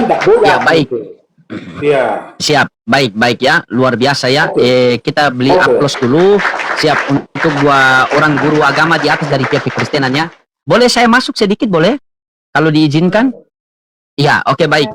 tidak boleh. Ya, baik. Ya. Siap, baik ya, luar biasa ya. Kita beli aplaus dulu. Siap untuk dua orang guru agama di atas dari pihak Kekristenan ya. Boleh saya masuk sedikit, boleh? Kalau diizinkan? Ya, oke, baik.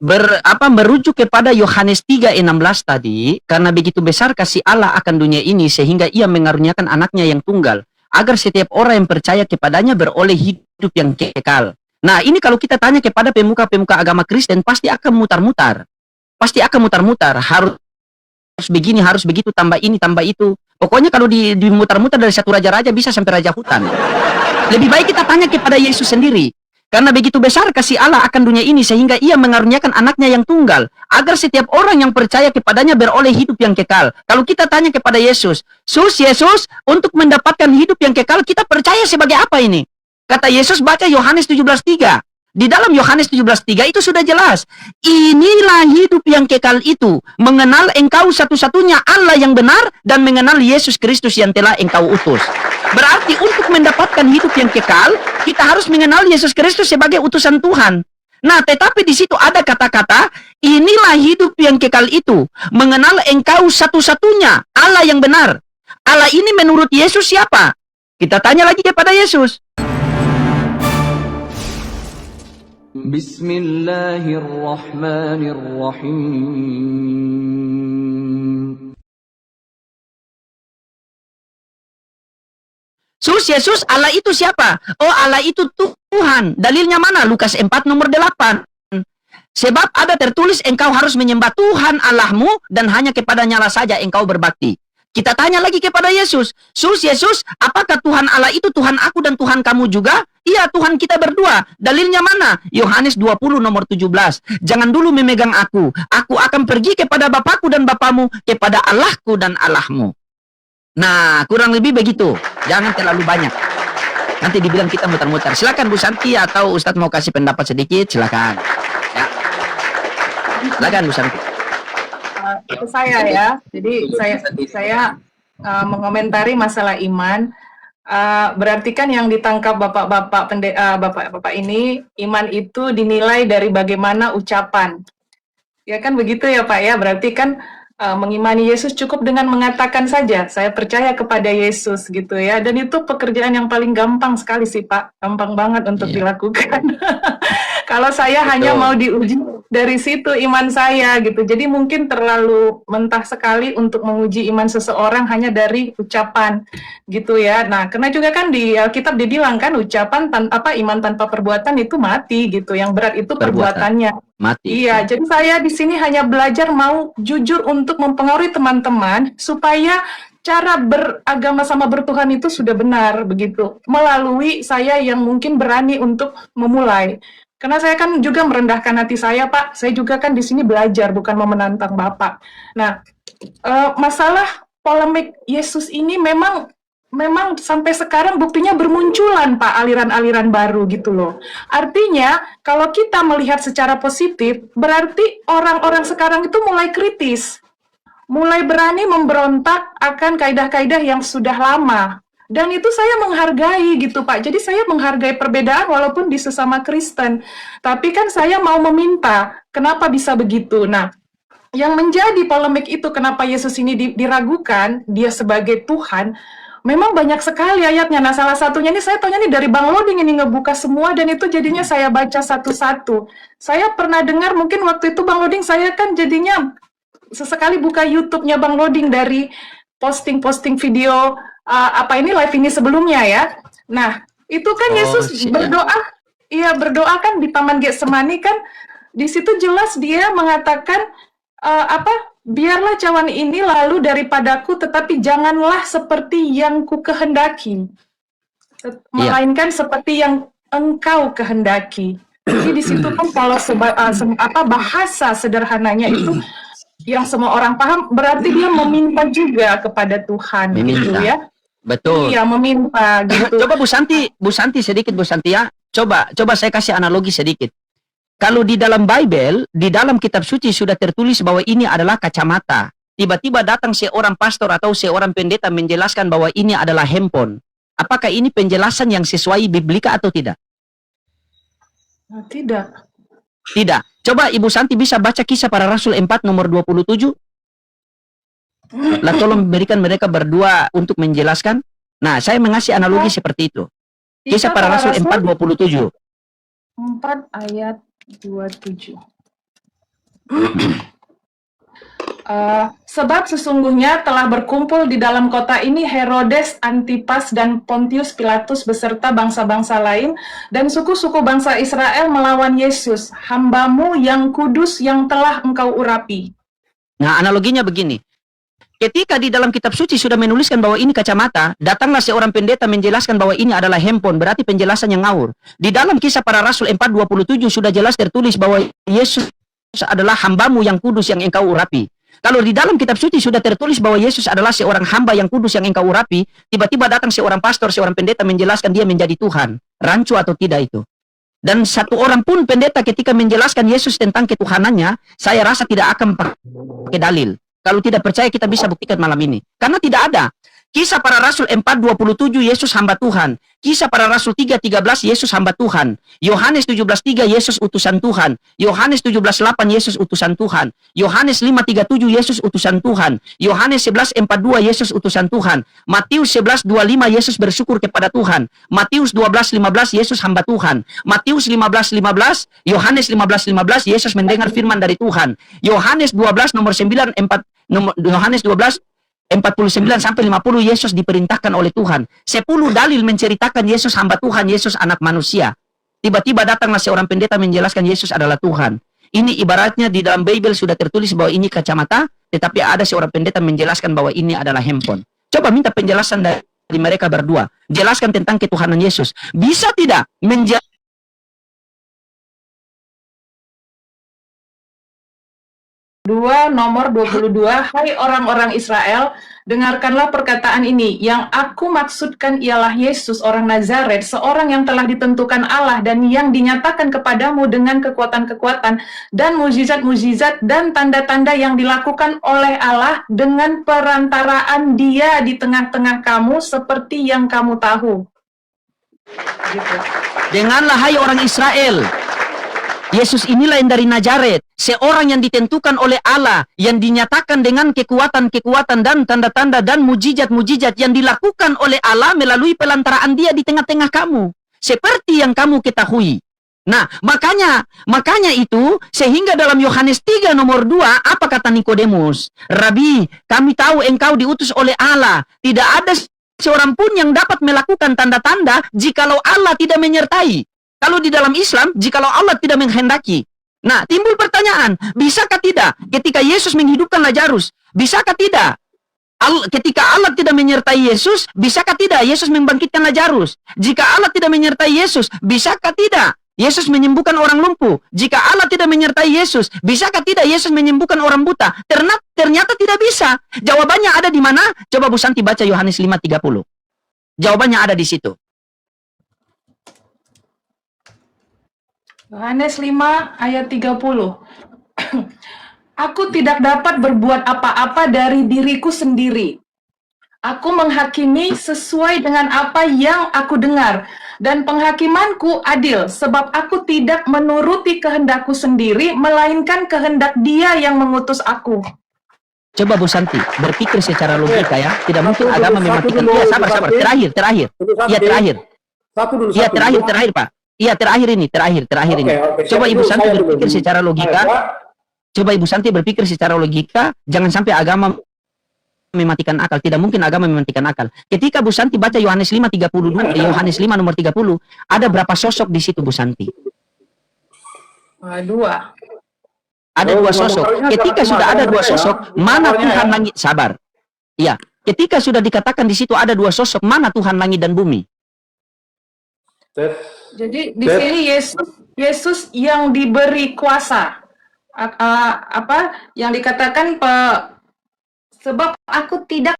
Merujuk kepada Yohanes 3:16 tadi, karena begitu besar kasih Allah akan dunia ini sehingga ia mengaruniakan anaknya yang tunggal, agar setiap orang yang percaya kepadanya beroleh hidup yang kekal. Nah, ini kalau kita tanya kepada pemuka-pemuka agama Kristen, pasti akan mutar-mutar. Pasti akan mutar-mutar. Harus begini, harus begitu, tambah ini, tambah itu. Pokoknya kalau dimutar-mutar dari satu raja-raja bisa sampai raja hutan. Lebih baik kita tanya kepada Yesus sendiri. Karena begitu besar kasih Allah akan dunia ini sehingga ia mengaruniakan anaknya yang tunggal, agar setiap orang yang percaya kepadanya beroleh hidup yang kekal. Kalau kita tanya kepada Yesus, Yesus, untuk mendapatkan hidup yang kekal, kita percaya sebagai apa ini? Kata Yesus, baca Yohanes 17:3. Di dalam Yohanes 17:3 itu sudah jelas. Inilah hidup yang kekal itu, mengenal engkau satu-satunya Allah yang benar dan mengenal Yesus Kristus yang telah engkau utus. Berarti untuk mendapatkan hidup yang kekal, kita harus mengenal Yesus Kristus sebagai utusan Tuhan. Nah, tetapi di situ ada kata-kata, inilah hidup yang kekal itu, mengenal engkau satu-satunya Allah yang benar. Allah ini menurut Yesus siapa? Kita tanya lagi kepada Yesus. Bismillahirrahmanirrahim. Yesus, Allah itu siapa? Oh, Allah itu Tuhan. Dalilnya mana? Lukas 4 nomor 8. Sebab ada tertulis engkau harus menyembah Tuhan Allahmu dan hanya kepadanya lah saja engkau berbakti. Kita tanya lagi kepada Yesus. Yesus, apakah Tuhan Allah itu Tuhan aku dan Tuhan kamu juga? Iya, Tuhan kita berdua. Dalilnya mana? Yohanes 20 nomor 17. Jangan dulu memegang aku. Aku akan pergi kepada Bapakku dan Bapamu, kepada Allahku dan Allahmu. Nah, kurang lebih begitu. Jangan terlalu banyak. Nanti dibilang kita muter-muter. Silakan Bu Santi atau Ustadz mau kasih pendapat sedikit, silakan. Ya. Silakan Bu Santi. Itu saya ya. Jadi saya mengomentari masalah iman. Berarti kan yang ditangkap bapak-bapak ini, iman itu dinilai dari bagaimana ucapan. Ya kan begitu ya Pak ya. Berarti kan mengimani Yesus cukup dengan mengatakan saja, saya percaya kepada Yesus gitu ya. Dan itu pekerjaan yang paling gampang sekali sih Pak, gampang banget untuk dilakukan. Kalau saya hanya mau diuji dari situ iman saya gitu. Jadi mungkin terlalu mentah sekali untuk menguji iman seseorang hanya dari ucapan gitu ya. Nah, karena juga kan di Alkitab dibilang kan ucapan iman tanpa perbuatan itu mati gitu. Yang berat itu perbuatannya. Mati. Iya, jadi saya di sini hanya belajar mau jujur untuk mempengaruhi teman-teman supaya cara beragama sama bertuhan itu sudah benar begitu. Melalui saya yang mungkin berani untuk memulai. Karena saya kan juga merendahkan hati saya, Pak. Saya juga kan di sini belajar, bukan mau menantang Bapak. Nah, masalah polemik Yesus ini memang sampai sekarang buktinya bermunculan, Pak, aliran-aliran baru gitu loh. Artinya, kalau kita melihat secara positif, berarti orang-orang sekarang itu mulai kritis. Mulai berani memberontak akan kaidah-kaidah yang sudah lama. Dan itu saya menghargai gitu Pak. Jadi saya menghargai perbedaan walaupun di sesama Kristen. Tapi kan saya mau meminta, kenapa bisa begitu? Nah, yang menjadi polemik itu kenapa Yesus ini diragukan, dia sebagai Tuhan, memang banyak sekali ayatnya. Nah, salah satunya ini saya tanya nih dari Bang Loding ini ngebuka semua dan itu jadinya saya baca satu-satu. Saya pernah dengar mungkin waktu itu Bang Loding saya kan jadinya sesekali buka YouTube-nya Bang Loding dari posting-posting video live ini sebelumnya ya. Nah, itu kan Yesus berdoa, berdoa kan di Taman Getsemani kan, di situ jelas dia mengatakan biarlah cawan ini lalu daripadaku, tetapi janganlah seperti yang ku kehendaki, melainkan seperti yang engkau kehendaki. Jadi di situ kan kalau bahasa sederhananya itu yang semua orang paham, berarti dia meminta juga kepada Tuhan, gitu ya. Betul. Iya, meminta gitu. Coba Bu Santi sedikit Bu Santi ya. Coba saya kasih analogi sedikit. Kalau di dalam Bible, di dalam kitab suci sudah tertulis bahwa ini adalah kacamata. Tiba-tiba datang seorang pastor atau seorang pendeta menjelaskan bahwa ini adalah handphone. Apakah ini penjelasan yang sesuai biblika atau tidak? Tidak. Tidak. Coba Ibu Santi bisa baca Kisah Para Rasul 4 nomor 27. Lah tolong berikan mereka berdua untuk menjelaskan. Nah, saya mengasih analogi seperti itu. Kisah Para Rasul 4:27. 4 ayat 27. Sebab sesungguhnya telah berkumpul di dalam kota ini Herodes, Antipas, dan Pontius Pilatus beserta bangsa-bangsa lain dan suku-suku bangsa Israel melawan Yesus, hamba-Mu yang kudus yang telah Engkau urapi. Nah, analoginya begini. Ketika di dalam kitab suci sudah menuliskan bahwa ini kacamata, datanglah seorang pendeta menjelaskan bahwa ini adalah handphone, berarti penjelasannya ngawur. Di dalam Kisah Para Rasul 4:27 sudah jelas tertulis bahwa Yesus adalah hamba-Mu yang kudus yang Engkau urapi. Kalau di dalam kitab suci sudah tertulis bahwa Yesus adalah seorang hamba yang kudus yang Engkau urapi, tiba-tiba datang seorang pastor, seorang pendeta menjelaskan dia menjadi Tuhan. Rancu atau tidak itu? Dan satu orang pun pendeta ketika menjelaskan Yesus tentang ketuhanannya, saya rasa tidak akan pakai dalil. Kalau tidak percaya kita bisa buktikan malam ini. Karena tidak ada. Kisah Para Rasul 4:27 Yesus hamba Tuhan. Kisah Para Rasul 3:13 Yesus hamba Tuhan. Yohanes 17:3 Yesus utusan Tuhan. Yohanes 17:8 Yesus utusan Tuhan. Yohanes 5:37 Yesus utusan Tuhan. Yohanes 11:42 Yesus utusan Tuhan. Matius 11:25 Yesus bersyukur kepada Tuhan. Matius 12:15 Yesus hamba Tuhan. Matius 15:15 Yohanes 15:15 Yesus mendengar firman dari Tuhan. Yohanes 12 nomor 9 Yohanes 12 49 sampai 50 Yesus diperintahkan oleh Tuhan. 10 dalil menceritakan Yesus hamba Tuhan, Yesus anak manusia. Tiba-tiba datanglah seorang pendeta menjelaskan Yesus adalah Tuhan. Ini ibaratnya di dalam Bible sudah tertulis bahwa ini kacamata, tetapi ada seorang pendeta menjelaskan bahwa ini adalah handphone. Coba minta penjelasan dari mereka berdua. Jelaskan tentang ketuhanan Yesus. Bisa tidak menjadi 2 nomor 22, hai orang-orang Israel, dengarkanlah perkataan ini, yang aku maksudkan ialah Yesus orang Nazaret, seorang yang telah ditentukan Allah dan yang dinyatakan kepadamu dengan kekuatan-kekuatan dan mukjizat-mukjizat dan tanda-tanda yang dilakukan oleh Allah dengan perantaraan Dia di tengah-tengah kamu seperti yang kamu tahu. Gitu. dengarlah hai orang Israel. Yesus inilah yang dari Nazaret, seorang yang ditentukan oleh Allah, yang dinyatakan dengan kekuatan-kekuatan dan tanda-tanda dan mujizat-mujizat yang dilakukan oleh Allah melalui pelantaraan Dia di tengah-tengah kamu, seperti yang kamu ketahui. Nah, makanya itu sehingga dalam Yohanes 3 nomor 2 apa kata Nikodemus? Rabi, kami tahu engkau diutus oleh Allah. Tidak ada seorang pun yang dapat melakukan tanda-tanda jikalau Allah tidak menyertai. Kalau di dalam Islam, jikalau Allah tidak menghendaki. Nah, timbul pertanyaan, bisakah tidak ketika Yesus menghidupkan Lazarus? Bisakah tidak? Ketika Allah tidak menyertai Yesus, bisakah tidak Yesus membangkitkan Lazarus? Jika Allah tidak menyertai Yesus, bisakah tidak Yesus menyembuhkan orang lumpuh? Jika Allah tidak menyertai Yesus, bisakah tidak Yesus menyembuhkan orang buta? Ternyata tidak bisa. Jawabannya ada di mana? Coba Bu Santi baca Yohanes 5:30. Jawabannya ada di situ. Yohanes 5 ayat 30. Aku tidak dapat berbuat apa-apa dari diriku sendiri. Aku menghakimi sesuai dengan apa yang aku dengar, dan penghakimanku adil, sebab aku tidak menuruti kehendakku sendiri, melainkan kehendak Dia yang mengutus aku. Coba Bu Santi, berpikir secara logika ya. Tidak mungkin agama mematikan. Iya, sabar. Terakhir. Iya, terakhir. Iya, terakhir, Pak. Iya, terakhir ini. Coba Ibu Santi berpikir secara logika. Jangan sampai agama mematikan akal. Tidak mungkin agama mematikan akal. Ketika Bu Santi baca Yohanes 5:32, Yohanes 5 nomor 30, ada berapa sosok di situ Bu Santi? 2. Ada 2 sosok. Ketika sudah ada 2 sosok, mana Tuhan langit? Sabar. Iya, ketika sudah dikatakan di situ ada 2 sosok, mana Tuhan langit dan bumi? Jadi di sini Yesus yang diberi kuasa. Yang dikatakan sebab aku tidak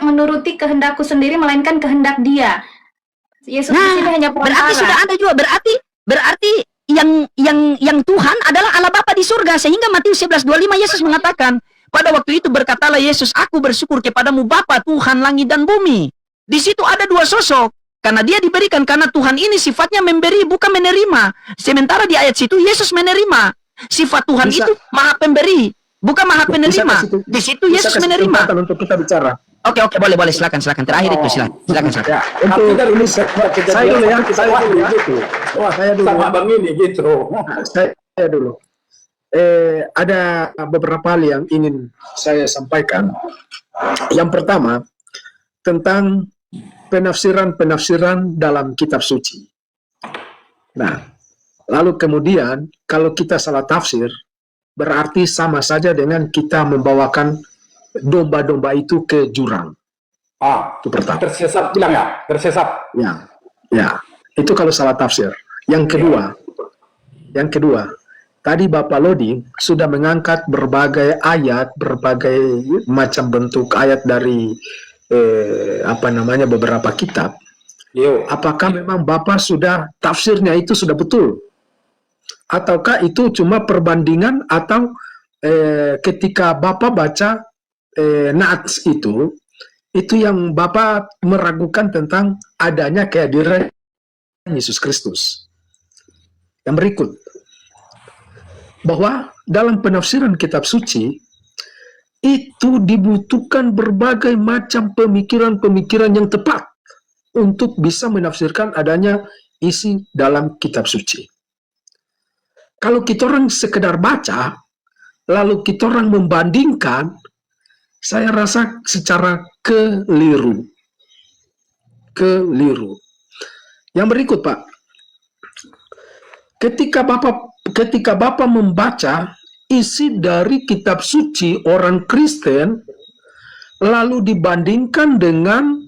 menuruti kehendakku sendiri melainkan kehendak Dia. Yesus di sini hanya perantara. Berarti sudah ada juga, berarti yang Tuhan adalah Allah Bapa di surga, sehingga Matius 11:25 Yesus mengatakan, pada waktu itu berkatalah Yesus, aku bersyukur kepadamu Bapa Tuhan langit dan bumi. Di situ ada 2 sosok. Karena dia diberikan, karena Tuhan ini sifatnya memberi, bukan menerima. Sementara di ayat situ Yesus menerima. Sifat Tuhan Bisa. itu maha pemberi, bukan maha Bisa penerima. kasih- Di situ Bisa Yesus kasih menerima. kesempatan untuk kita bicara. Oke, boleh, silakan. Terakhir itu silakan. Ya, untuk ini saya dulu ya, saya dulu. Sama Bang ini gitu. Saya dulu. Ada beberapa hal yang ingin saya sampaikan. Yang pertama, tentang penafsiran dalam kitab suci. Nah, lalu kemudian kalau kita salah tafsir, berarti sama saja dengan kita membawakan domba-domba itu ke jurang. Itu pertama. Tersesat bilang ya, tersesat. Ya, itu kalau salah tafsir. Yang kedua, tadi Bapak Lodi sudah mengangkat berbagai ayat, berbagai macam bentuk ayat dari beberapa kitab. Apakah memang Bapak sudah tafsirnya itu sudah betul? Ataukah itu cuma perbandingan atau ketika Bapak baca Nats itu yang Bapak meragukan tentang adanya kehadiran Yesus Kristus. Yang berikut, bahwa dalam penafsiran kitab suci itu dibutuhkan berbagai macam pemikiran-pemikiran yang tepat untuk bisa menafsirkan adanya isi dalam kitab suci. Kalau kita orang sekedar baca, lalu kita orang membandingkan, saya rasa secara keliru. Yang berikut, Pak. Ketika Bapak membaca isi dari kitab suci orang Kristen, lalu dibandingkan dengan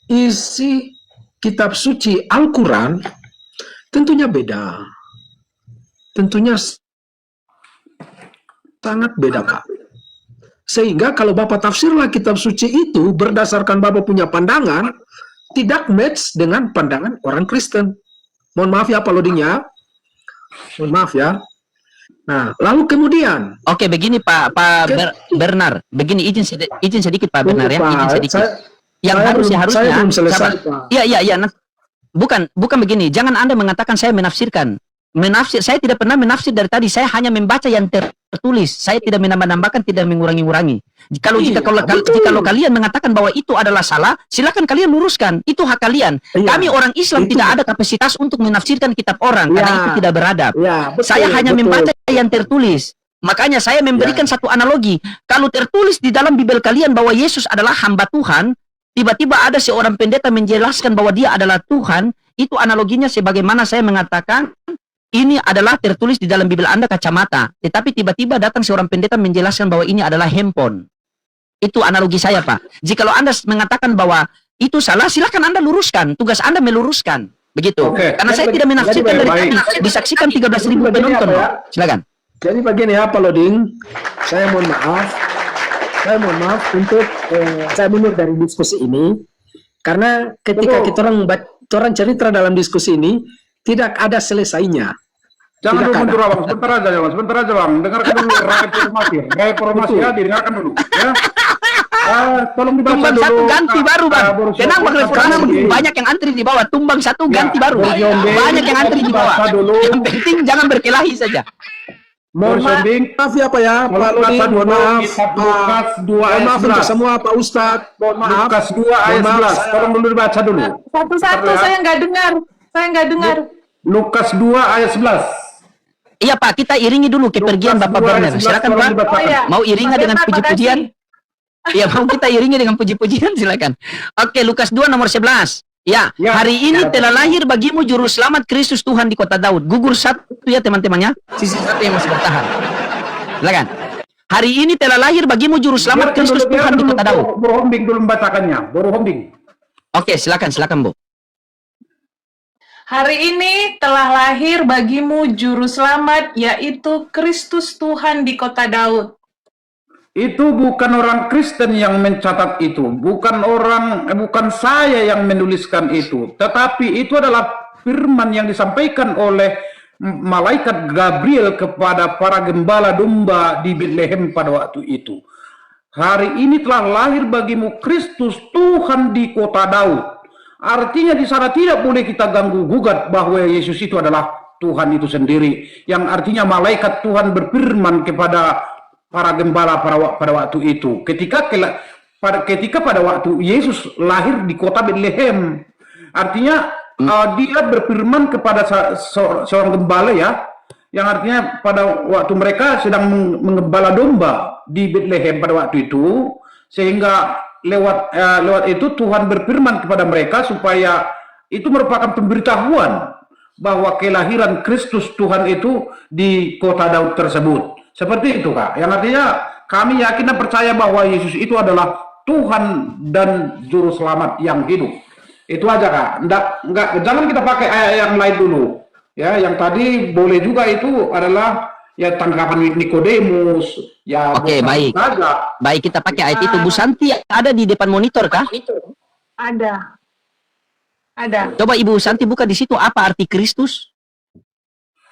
isi kitab suci Al-Quran, tentunya beda. Tentunya sangat beda, Pak. Sehingga kalau Bapak tafsirlah kitab suci itu berdasarkan Bapak punya pandangan, tidak match dengan pandangan orang Kristen. Mohon maaf ya Pak Lodinya. Mohon maaf ya. Nah, lalu kemudian. Oke, begini Pak Bernard. Begini izin sedikit Pak Bernard ya. Izin sedikit. Harusnya. Saya belum selesai, Pak. Iya. Bukan begini. Jangan Anda mengatakan saya menafsirkan. Saya tidak pernah menafsir dari tadi. Saya hanya membaca yang tertulis. Saya tidak menambah-nambahkan, tidak mengurangi-urangi. Kalau kalian mengatakan bahwa itu adalah salah, silakan kalian luruskan. Itu hak kalian. Kami orang Islam tidak ada kapasitas untuk menafsirkan kitab orang karena itu tidak beradab. Saya hanya membaca yang tertulis. Makanya saya memberikan satu analogi. Kalau tertulis di dalam Bible kalian bahwa Yesus adalah hamba Tuhan, tiba-tiba ada seorang pendeta menjelaskan bahwa dia adalah Tuhan, itu analoginya sebagaimana saya mengatakan ini adalah tertulis di dalam Bible Anda kacamata, tetapi tiba-tiba datang seorang pendeta menjelaskan bahwa ini adalah handphone. Itu analogi saya, Pak. Jikalau Anda mengatakan bahwa itu salah, silakan Anda luruskan. Tugas Anda meluruskan. Begitu. Karena saya tidak menafsirkan dari tadi. Disaksikan 13.000 penonton. Silakan. Jadi begini ya Pak Loding, saya mohon maaf untuk saya mundur dari diskusi ini, karena ketika kita orang cerita dalam diskusi ini, tidak ada selesainya. Jangan dulu mundur Bang, sebentar aja Bang. Dengarkan dulu reformasi ya, dengarkan dulu ya. Tolong dibaca Tumbang dulu. satu ganti baru Bang. Kenapa reformasi begini. banyak yang antri di bawah? Tumbang satu ganti baru. Berjombeng. Banyak yang antri di bawah. Baca dulu. Yang penting jangan berkelahi saja. Mohon maaf ya Pak ya, Pak Loding, mohon maaf. Lukas 2 ayat Mohon maaf untuk 11. semua Pak Ustadz, mohon maaf. Lukas 2 ayat 11. Tolong dulu dibaca dulu. Satu-satu saya nggak dengar. Lukas 2 ayat 11. Iya Pak, kita iringi dulu kepergian Lukas Bapak 2 ayat Bernard. 11, Silakan tolong Pak. dibacakan. Oh, iya. Mau iringi dengan Pak puji-pujian? makasih. Iya, mau kita iringi dengan puji-pujian, silakan. Oke, Lukas 2 nomor 11. Ya, Ya, hari ini ya, telah lahir bagimu juru selamat Kristus Tuhan di kota Daud. Gugur satu ya teman-temannya, sisi satu yang masih bertahan. Silakan. Hari ini telah lahir bagimu juru selamat Kristus Tuhan di kota Daud. Bro Hombing dulu membacakannya. Bro Hombing. Oke, silakan Bu. Hari ini telah lahir bagimu juru selamat, yaitu Kristus Tuhan di kota Daud. Itu bukan orang Kristen yang mencatat itu, bukan saya yang menuliskan itu, tetapi itu adalah firman yang disampaikan oleh malaikat Gabriel kepada para gembala domba di Bethlehem pada waktu itu. Hari ini telah lahir bagimu Kristus Tuhan di kota Daud. Artinya di sana tidak boleh kita ganggu gugat bahwa Yesus itu adalah Tuhan itu sendiri. Yang artinya malaikat Tuhan berfirman kepada para gembala pada waktu itu. Ketika pada waktu Yesus lahir di kota Bethlehem. Artinya dia berfirman kepada seorang gembala ya. Yang artinya pada waktu mereka sedang menggembala domba di Bethlehem pada waktu itu. Sehingga lewat itu Tuhan berfirman kepada mereka supaya itu merupakan pemberitahuan bahwa kelahiran Kristus Tuhan itu di kota Daud tersebut. Seperti itu Kak. Yang artinya kami yakin dan percaya bahwa Yesus itu adalah Tuhan dan Juru Selamat yang hidup. Itu aja Kak. Jangan kita pakai ayat yang lain dulu. Ya, yang tadi boleh juga itu adalah ya tanggapan Nikodemus. Ya, Oke, baik. Baik, kita pakai ayat itu. Bu Santi ada di depan monitor kah? Ada. Ada. Coba Ibu Santi buka di situ apa arti Kristus?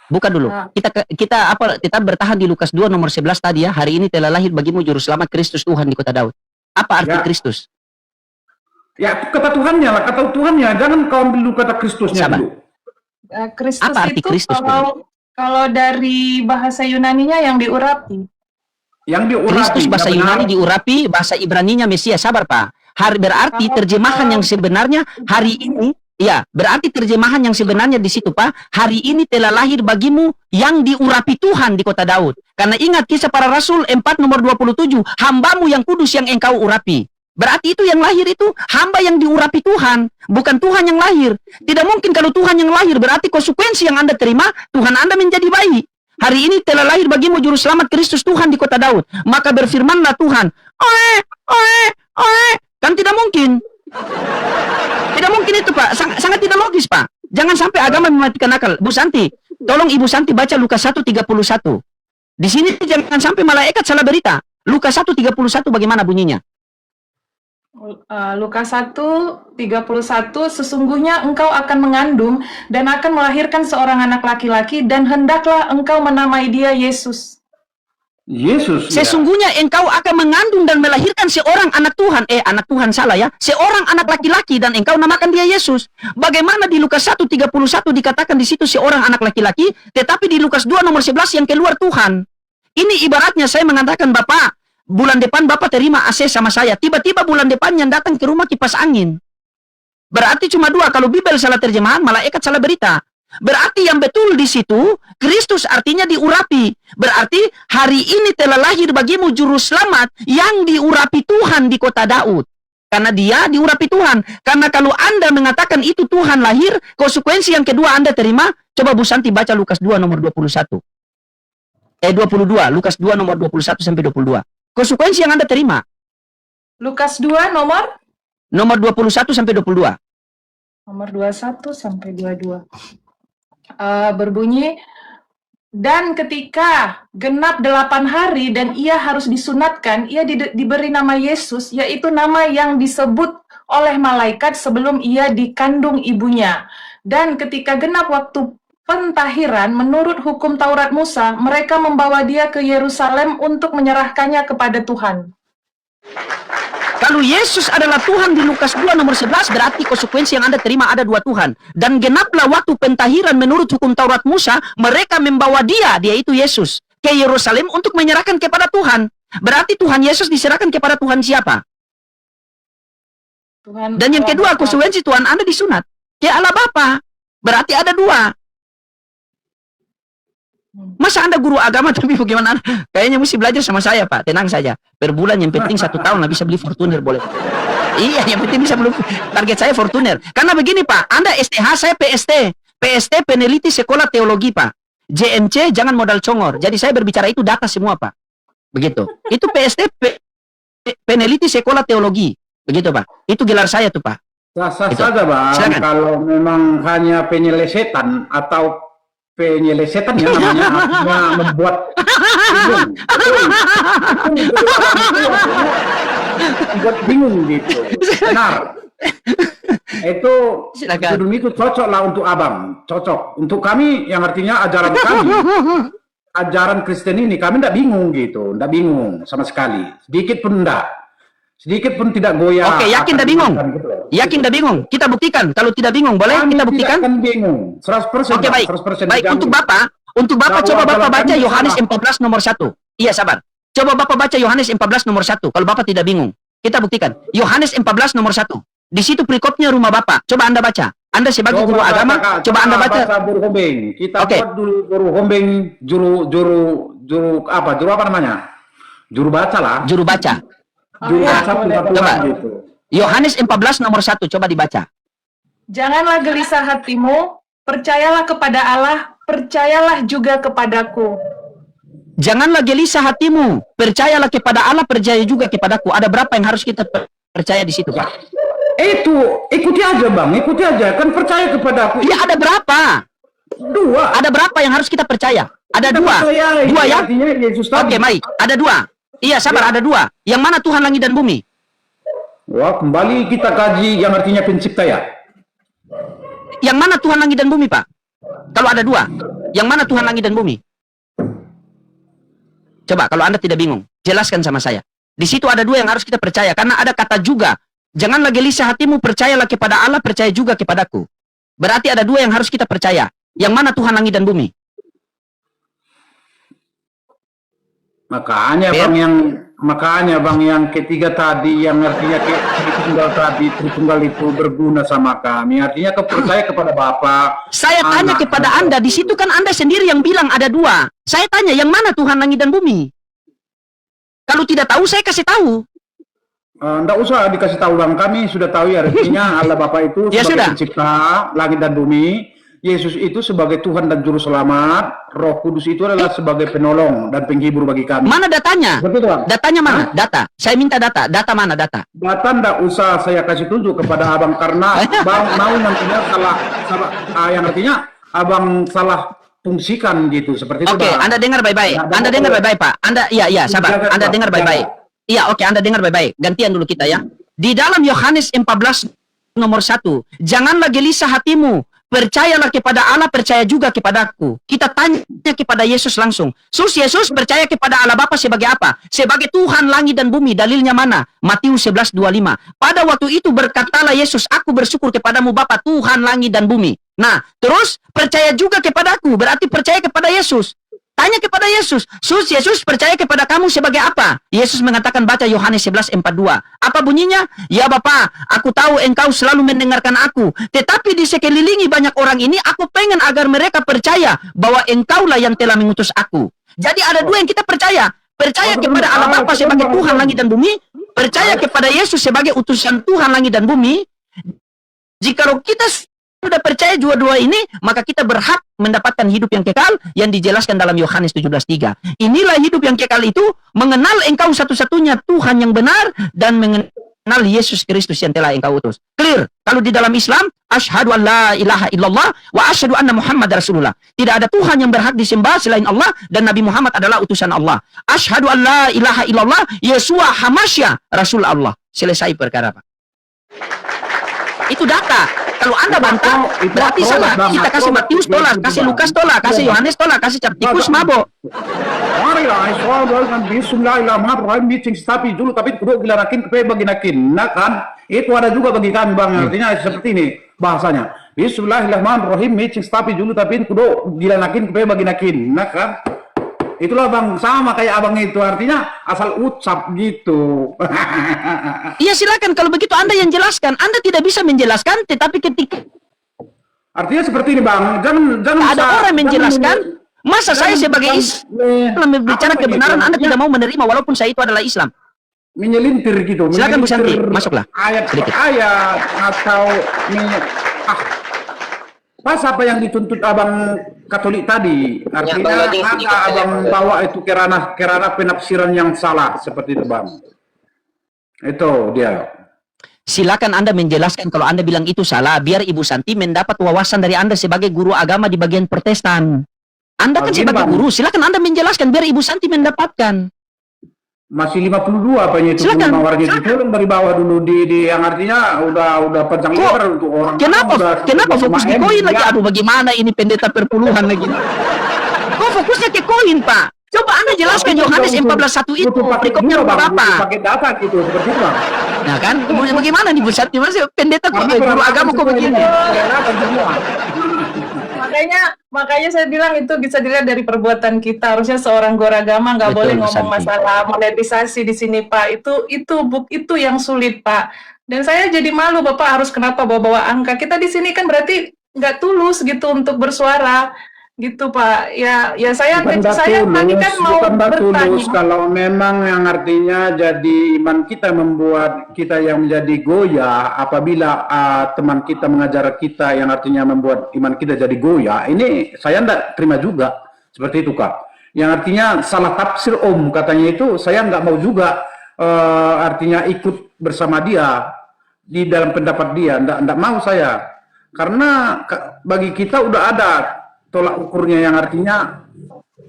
Buka dulu. Kita bertahan di Lukas 2 nomor 11 tadi ya. Hari ini telah lahir bagimu juru selamat Kristus Tuhan di kota Daud. Apa arti Kristus? Ya, kata Tuhannya lah, kata Tuhannya. Jangan kau ambil dulu kata Kristusnya dulu. Kristus apa arti itu Kristus? kalau dari bahasa Yunaninya yang diurapi. Yang diurapi. Kristus bahasa Yunani diurapi, bahasa Ibraninya Mesias. Sabar Pak. Berarti terjemahan yang sebenarnya hari ini, ya, berarti terjemahan yang sebenarnya di situ Pak, hari ini telah lahir bagimu yang diurapi Tuhan di kota Daud. Karena ingat kisah para rasul 4 nomor 27, hambamu yang kudus yang engkau urapi. Berarti itu yang lahir itu hamba yang diurapi Tuhan, bukan Tuhan yang lahir. Tidak mungkin kalau Tuhan yang lahir, berarti konsekuensi yang Anda terima, Tuhan Anda menjadi baik. Hari ini telah lahir bagimu juru selamat Kristus Tuhan di kota Daud. Maka berfirmanlah Tuhan, kan tidak mungkin. Tidak mungkin itu Pak, sangat tidak logis Pak. Jangan sampai agama mematikan akal. Bu Santi, tolong Ibu Santi baca Lukas 1:31. Di sini jangan sampai malaikat salah berita. Lukas 1:31 bagaimana bunyinya? Lukas 1:31, sesungguhnya engkau akan mengandung dan akan melahirkan seorang anak laki-laki dan hendaklah engkau menamai dia Yesus. Yesus. Sesungguhnya engkau akan mengandung dan melahirkan seorang anak Tuhan. Anak Tuhan salah ya. Seorang anak laki-laki dan engkau namakan dia Yesus. Bagaimana di Lukas 1:31 dikatakan di situ seorang anak laki-laki, tetapi di Lukas 2 nomor 11 yang keluar Tuhan. Ini ibaratnya saya mengatakan Bapak, bulan depan Bapak terima AC sama saya. Tiba-tiba bulan depan yang datang ke rumah kipas angin. Berarti cuma dua. Kalau Bibel salah terjemahan, malaikat salah berita. Berarti yang betul di situ, Kristus artinya diurapi. Berarti hari ini telah lahir bagimu juru selamat yang diurapi Tuhan di kota Daud. Karena dia diurapi Tuhan. Karena kalau Anda mengatakan itu Tuhan lahir, konsekuensi yang kedua Anda terima, coba Bu Santi baca Lukas 2 nomor 21. 22, Lukas 2 nomor 21 sampai 22. Konsekuensi yang Anda terima. Lukas 2 nomor 21 sampai 22. Nomor 21 sampai 22. Berbunyi, dan ketika genap 8 hari dan ia harus disunatkan, ia diberi nama Yesus, yaitu nama yang disebut oleh malaikat sebelum ia dikandung ibunya. Dan ketika genap waktu pentahiran, menurut hukum Taurat Musa, mereka membawa dia ke Yerusalem untuk menyerahkannya kepada Tuhan. Kalau Yesus adalah Tuhan di Lukas 2 nomor 11, berarti konsekuensi yang Anda terima ada dua Tuhan. Dan genaplah waktu pentahiran menurut hukum Taurat Musa, mereka membawa dia itu Yesus, ke Yerusalem untuk menyerahkan kepada Tuhan. Berarti Tuhan Yesus diserahkan kepada Tuhan siapa? Tuhan. Dan yang kedua, konsekuensi Tuhan Anda disunat ke Allah Bapa. Berarti ada dua. Masa Anda guru agama tapi bagaimana? Kayaknya mesti belajar sama saya Pak. Tenang saja. Per bulan yang penting 1 tahun lah bisa beli Fortuner boleh. Iya, yang penting bisa beli. Target saya Fortuner. Karena begini Pak, Anda STH, saya PST. PST peneliti sekolah teologi Pak. JMC jangan modal congor. Jadi saya berbicara itu data semua Pak. Begitu. Itu PST peneliti sekolah teologi. Begitu Pak. Itu gelar saya tuh Pak. Sah-sah saja Bang. Silakan. Kalau memang hanya penyelesetan atau penyelesetan ya namanya, membuat bingung gitu. Benar. Itu judul itu cocok lah untuk abang, cocok untuk kami yang artinya ajaran kami, ajaran Kristen ini kami tidak bingung gitu, tidak bingung sama sekali, sedikit pun tidak. sedikit pun tidak goyah. Oke, yakin dah bingung? Gitu. Yakin dah bingung? Kita buktikan. Kalau tidak bingung, boleh Kami kita buktikan? tidak akan bingung. 100%. Oke, baik. 100% Baik, dijamin. untuk Bapak coba Bahwa Bapak baca kami Yohanes salah. 14 nomor 1. Iya, sabar. Coba Bapak baca Yohanes 14 nomor 1. Kalau Bapak tidak bingung, kita buktikan. Yohanes 14 nomor 1. Di situ perikopnya rumah Bapak. Coba Anda baca. Anda sebagai guru agama, coba Anda baca. Guru hombeng. Kita Oke. buat dulu guru hombeng, juru apa namanya? Juru baca lah. Juru baca. Juru ya, baca boleh. pengaturan Coba. gitu. Yohanes 14 nomor 1. Coba dibaca. Janganlah gelisah hatimu, percayalah kepada Allah, percayalah juga kepadaku. Janganlah gelisah hatimu. Percayalah kepada Allah, percaya juga kepadaku. Ada berapa yang harus kita percaya di situ, Pak? Itu ikuti aja Bang, ikuti aja. Kan percaya kepada aku. Ya, ada berapa? 2. Ada berapa yang harus kita percaya? Ada Kita 2. percaya, 2 ya? artinya Yesus Oke, tadi. baik. Ada 2. Iya, sabar, ada 2. Yang mana Tuhan langit dan bumi? Wah, kembali kita kaji yang artinya pencipta ya. Yang mana Tuhan langit dan bumi, Pak? Kalau ada 2. Yang mana Tuhan langit dan bumi? Coba, kalau Anda tidak bingung, jelaskan sama saya. Di situ ada 2 yang harus kita percaya. Karena ada kata juga. Janganlah gelisah hatimu, percayalah kepada Allah, percaya juga kepadaku. Berarti ada 2 yang harus kita percaya. Yang mana Tuhan langit dan bumi? Makanya Bang yang ketiga tadi yang artinya Tritunggal itu berguna sama kami. Artinya percaya kepada Bapa. Saya tanya Anak, kepada Anda, di situ kan Anda sendiri yang bilang ada 2. Saya tanya, yang mana Tuhan langit dan bumi? Kalau tidak tahu, saya kasih tahu. Nggak usah dikasih tahu Bang, kami sudah tahu ya artinya Allah Bapa itu Ya sebagai sudah. pencipta langit dan bumi, Yesus itu sebagai Tuhan dan Juru Selamat, Roh Kudus itu adalah sebagai penolong dan penghibur bagi kami. Mana datanya? Betul Bang? Datanya mana? Data. Saya minta data. Data mana data? Data nggak usah saya kasih tunjuk kepada Abang karena Bang mau nantinya yang artinya Abang salah fungsikan gitu seperti itu. Oke, Bang. Anda dengar baik-baik. Nah, Anda dengar baik-baik, Pak. Anda, iya, sabar. Jaga, Anda Pak. dengar baik-baik. Iya, oke, Anda dengar baik-baik. Gantian dulu kita ya. Di dalam Yohanes 14 nomor 1, janganlah gelisah hatimu, percayalah kepada Allah, percaya juga kepadaku. Kita tanya kepada Yesus langsung. Yesus percaya kepada Allah Bapa sebagai apa? Sebagai Tuhan langit dan bumi. Dalilnya mana? Matius 11:25. Pada waktu itu berkatalah Yesus, aku bersyukur kepadamu Bapa, Tuhan langit dan bumi. Nah, terus percaya juga kepadaku, berarti percaya kepada Yesus. Tanya kepada Yesus, Yesus percaya kepada kamu sebagai apa? Yesus mengatakan, baca Yohanes 11:42. Apa bunyinya? Ya Bapa, aku tahu engkau selalu mendengarkan aku. Tetapi di sekelilingi banyak orang ini, aku pengen agar mereka percaya bahwa engkaulah yang telah mengutus aku. Jadi ada 2 yang kita percaya. Percaya kepada Allah Bapa sebagai Tuhan langit dan bumi. Percaya kepada Yesus sebagai utusan Tuhan langit dan bumi. Jika kita sudah percaya dua-dua ini, maka kita berhak mendapatkan hidup yang kekal yang dijelaskan dalam Yohanes 17:3. Inilah hidup yang kekal itu, mengenal engkau satu-satunya Tuhan yang benar dan mengenal Yesus Kristus yang telah engkau utus. Clear? Kalau di dalam Islam, asyhadu an la ilaha illallah wa asyhadu anna Muhammad Rasulullah. Tidak ada Tuhan yang berhak disembah selain Allah dan Nabi Muhammad adalah utusan Allah. Asyhadu an la ilaha illallah Yeshua Hamasya Rasul Allah. Selesai perkara, Pak. Itu data. Kalau Anda bantah, berarti salah. Kita kasih Matius tolak, kasih Lukas tolak, kasih Yohanes tolak, kasih Tikus mabok. Marilah, soal bismillahirrahmanirrahim meeting tapi dulu tapi kudu gilarakin kepe baginakin. Nah kan, itu ada juga bagi kami Bang. Artinya seperti ini bahasanya. Bismillahirrahmanirrahim meeting tapi dulu tapi kudu gilarakin kepe baginakin. Nah kan. Itulah Bang, sama kayak Abang itu, artinya asal ucap gitu. Iya silakan, kalau begitu Anda yang jelaskan. Anda tidak bisa menjelaskan, tetapi ketika Artinya seperti ini Bang, jangan ada orang menjelaskan, masa saya sebagai Islam berbicara kebenaran, Anda tidak mau menerima walaupun saya itu adalah Islam. menyelintir gitu. Silakan Bu Santi, masuklah. Ayat per Sedikit. ayat atau pas apa yang dituntut Abang Katolik tadi, artinya maka Abang bawa itu ke ranah penafsiran yang salah seperti itu Bang. Itu dia. Silakan Anda menjelaskan kalau Anda bilang itu salah, biar Ibu Santi mendapat wawasan dari Anda sebagai guru agama di bagian Protestan. Anda kan Begini, sebagai Bang. guru, silakan Anda menjelaskan biar Ibu Santi mendapatkan. Masih 52 apanya itu Silakan, nawarnya itu tolong dari bawah dulu di yang artinya udah panjang Kok, lebar untuk orang. kenapa fokus di koin lagi? Aduh bagaimana ini pendeta perpuluhan lagi. Kok fokusnya ke koin Pak? Coba Anda jelaskan Yohanes 14:1 itu Butuh pakai perikopnya dua, Bang. Butuh berapa? pakai data gitu, seperti itu, Bang. Nah kan, bagaimana nih Bu Santi? Masa pendeta kok Karena guru peralatan agama kok semua begini? ini, peralatan semua. Makanya saya bilang itu bisa dilihat dari perbuatan kita. Harusnya seorang guru agama nggak Betul, boleh Bu ngomong Santi. masalah monetisasi di sini, Pak. Itu yang sulit, Pak. Dan saya jadi malu, Bapak harus kenapa bawa-bawa angka. Kita di sini kan berarti nggak tulus gitu untuk bersuara, gitu, Pak. Ya saya Bukan tadi kan mau bukan tulus bertanya. kalau memang yang artinya jadi iman kita membuat kita yang menjadi goyah apabila teman kita mengajar kita yang artinya membuat iman kita jadi goyah, ini saya tidak terima juga seperti itu, Kak. Yang artinya salah tafsir Om katanya itu, saya nggak mau juga artinya ikut bersama dia di dalam pendapat dia, ndak mau saya, karena bagi kita udah ada tolak ukurnya yang artinya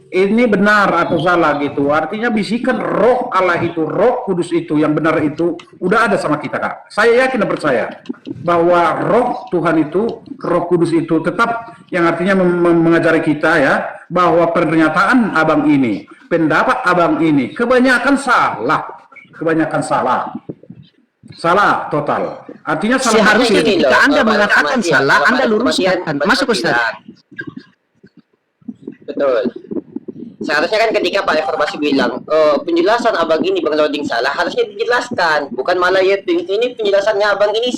ini benar atau salah gitu. Artinya bisikan roh Allah itu, roh kudus itu yang benar itu udah ada sama kita, Kak. Saya yakin dan percaya bahwa roh Tuhan itu, roh kudus itu tetap yang artinya mengajari kita ya, bahwa pernyataan abang ini, pendapat abang ini kebanyakan salah total. Artinya salah Seharusnya tafsir. ketika Anda Bapak mengatakan Rahmati, salah, Bapak Anda Rahmati, luruskan. Masuk Ustaz. Betul. Seharusnya kan ketika Pak Reformasi bilang penjelasan abang ini Bang Loding salah, harusnya dijelaskan, bukan malah yeping. Ini penjelasannya abang ini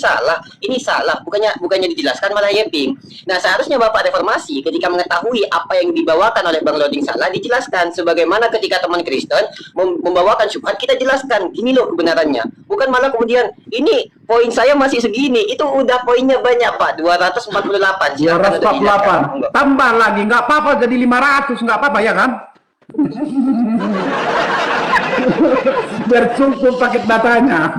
salah, bukannya dijelaskan malah yeping. Nah seharusnya Bapak Reformasi ketika mengetahui apa yang dibawakan oleh Bang Loding salah, dijelaskan. Sebagaimana ketika teman Kristen membawakan syubhat, kita jelaskan gini loh kebenarannya, bukan malah kemudian ini poin saya masih segini, itu udah poinnya banyak Pak, 248. Silakan untuk dijelaskan. 248 tambah lagi nggak apa-apa, jadi 500 nggak apa-apa ya kan. Biar cukup paket datanya.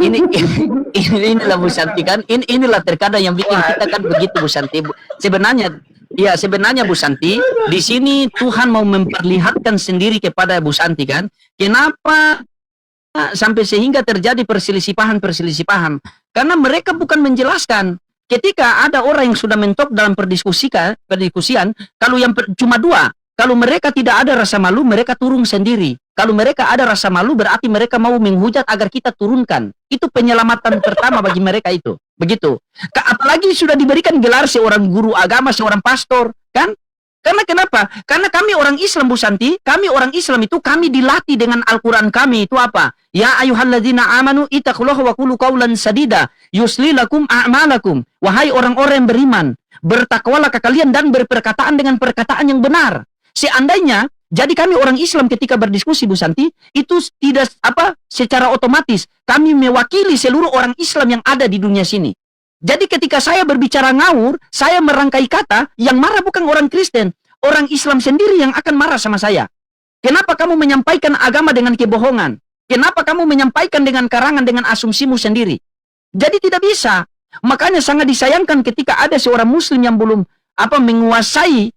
Inilah Bu Santi kan, inilah terkadang yang bikin kita kan begitu Bu Santi. Sebenarnya Bu Santi, di sini Tuhan mau memperlihatkan sendiri kepada Bu Santi kan, kenapa sampai sehingga terjadi perselisihan. Karena mereka bukan menjelaskan. Ketika ada orang yang sudah mentok dalam perdiskusian, kalau yang cuma dua, kalau mereka tidak ada rasa malu, mereka turun sendiri. Kalau mereka ada rasa malu, berarti mereka mau menghujat agar kita turunkan. Itu penyelamatan pertama bagi mereka itu. Begitu. Apalagi sudah diberikan gelar seorang guru agama, seorang pastor, kan? Karena kenapa? Karena kami orang Islam, Bu Santi, kami orang Islam itu kami dilatih dengan Al-Quran kami itu apa? Ya ayyuhalladzina amanu ittaqullaha wa qulu qawlan sadida yusli lakum a'malakum. Wahai orang-orang yang beriman, bertakwalah kalian dan berperkataan dengan perkataan yang benar. Seandainya, jadi kami orang Islam ketika berdiskusi Bu Santi, itu tidak secara otomatis kami mewakili seluruh orang Islam yang ada di dunia sini. Jadi ketika saya berbicara ngawur, saya merangkai kata, yang marah bukan orang Kristen, orang Islam sendiri yang akan marah sama saya. Kenapa kamu menyampaikan agama dengan kebohongan? Kenapa kamu menyampaikan dengan karangan, dengan asumsimu sendiri? Jadi tidak bisa. Makanya sangat disayangkan ketika ada seorang Muslim yang belum menguasai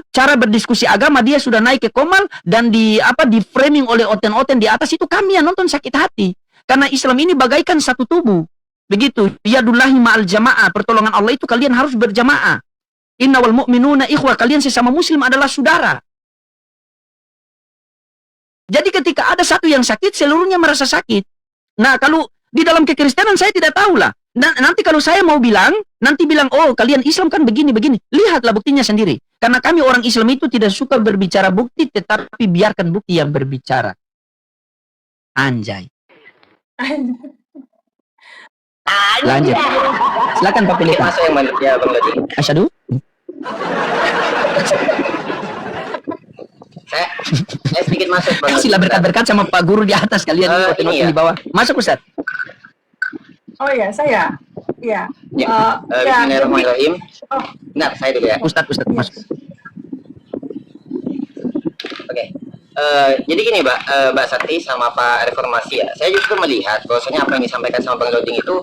cara berdiskusi agama, dia sudah naik ke komal dan di framing oleh oten-oten di atas, itu kami yang nonton sakit hati. Karena Islam ini bagaikan satu tubuh. Begitu, yadullahi ma'al jamaah, pertolongan Allah itu kalian harus berjamaah. Innawal mu'minuna ikhwah, kalian sesama muslim adalah saudara. Jadi ketika ada satu yang sakit, seluruhnya merasa sakit. Nah, kalau di dalam kekristenan saya tidak tahu lah. Dan nanti kalau saya mau bilang, oh kalian Islam kan begini-begini. Lihatlah buktinya sendiri. Karena kami orang Islam itu tidak suka berbicara bukti, tetapi biarkan bukti yang berbicara. Anjay. Lanjut. Silakan Pak Pelita. Masuk yang mana ya Bang Lodi? Asyadu. Saya sedikit masuk Bang Lodi. Sila berkat-berkat sama Pak Guru di atas, kalian ini ya. di bawah. Masuk Ustaz. Oh ya, saya. Ya. Bismillahirrahmanirrahim. Benar, saya dulu ya. Ustaz masuk. Oke. Jadi gini Mbak Santi sama Pak Reformasi ya. Saya justru melihat bahwasanya apa yang disampaikan sama Bang Loding itu,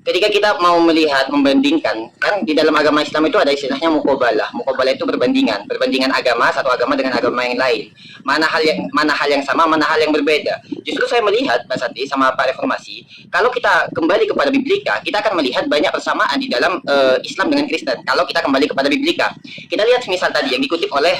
ketika kita mau melihat, membandingkan, kan di dalam agama Islam itu ada istilahnya muqabalah. Muqabalah itu perbandingan agama, satu agama dengan agama yang lain. Mana hal yang sama, mana hal yang berbeda. Justru saya melihat, Pak Santi sama Pak Reformasi, kalau kita kembali kepada Biblika, kita akan melihat banyak persamaan di dalam Islam dengan Kristen. Kalau kita kembali kepada Biblika, kita lihat misal tadi yang dikutip oleh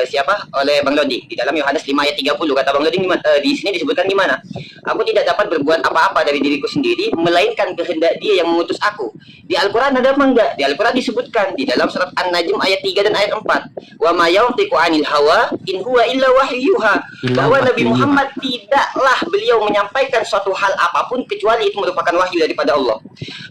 siapa? Oleh Bang Lodi di dalam Yohanes 5 ayat 30, kata Bang Lodi di sini disebutkan gimana? Aku tidak dapat berbuat apa-apa dari diriku sendiri, melainkan kehendak Dia yang mengutus aku. Di Al-Quran ada apa enggak? Di Al-Quran disebutkan di dalam surat An-Najm ayat 3 dan ayat 4. Wa ma yantiqu 'anil hawa in huwa illa wahyuha. Bahwa Nabi Muhammad tidaklah beliau menyampaikan suatu hal apapun kecuali itu merupakan wahyu daripada Allah.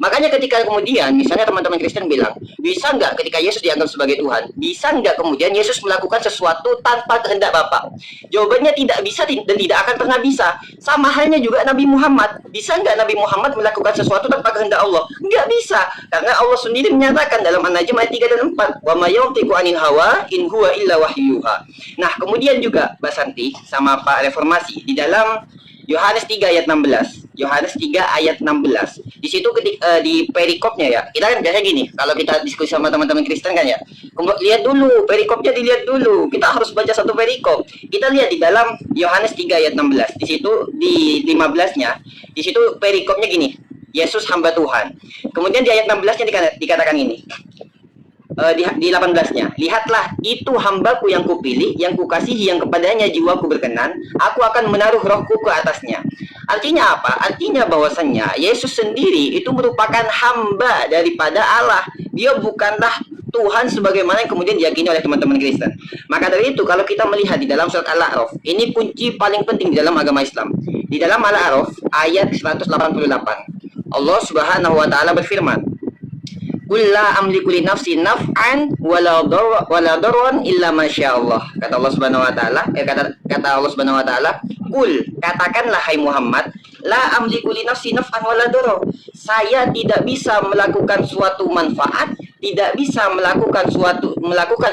Makanya ketika kemudian misalnya teman-teman Kristen bilang, bisa enggak ketika Yesus dianggap sebagai Tuhan? Bisa enggak kemudian Yesus melakukan sesuatu tanpa kehendak Bapa? Jawabannya tidak bisa dan tidak akan pernah bisa. Sama halnya juga Nabi Muhammad. Bisa enggak Nabi Muhammad melakukan sesuatu tanpa kehendak Allah? Enggak bisa. Karena Allah sendiri menyatakan dalam An-Najm ayat 3 dan 4, wa ma yantiqu 'anil hawa in huwa illa wahyuha. Nah, kemudian juga Mbak Santi sama Pak Reformasi di dalam Yohanes 3 ayat 16. Yohanes 3 ayat 16. Di situ di perikopnya ya. Kita kan biasanya gini, kalau kita diskusi sama teman-teman Kristen kan ya. Lihat dulu, perikopnya dilihat dulu. Kita harus baca satu perikop. Kita lihat di dalam Yohanes 3 ayat 16. Di situ di 15-nya, di situ perikopnya gini. Yesus hamba Tuhan. Kemudian di ayat 16-nya dikatakan ini. Di 18-nya, lihatlah itu hambaku yang kupilih, yang kukasihi, yang kepadanya jiwaku berkenan, aku akan menaruh rohku ke atasnya. Artinya apa? Artinya bahwasannya Yesus sendiri itu merupakan hamba daripada Allah. Dia bukanlah Tuhan sebagaimana yang kemudian diyakini oleh teman-teman Kristen. Maka dari itu kalau kita melihat di dalam surat Al-A'raf, ini kunci paling penting di dalam agama Islam. Di dalam Al-A'raf ayat 188, Allah Subhanahu wa taala berfirman, "Qul la amliku li nafsi naf'an wala darran illa masyaallah." Kata Allah Subhanahu wa taala, kata Allah Subhanahu wa taala, "Qul," katakanlah hai Muhammad, "la amliku li nafsi naf'an wala darran." Saya tidak bisa melakukan suatu manfaat, tidak bisa melakukan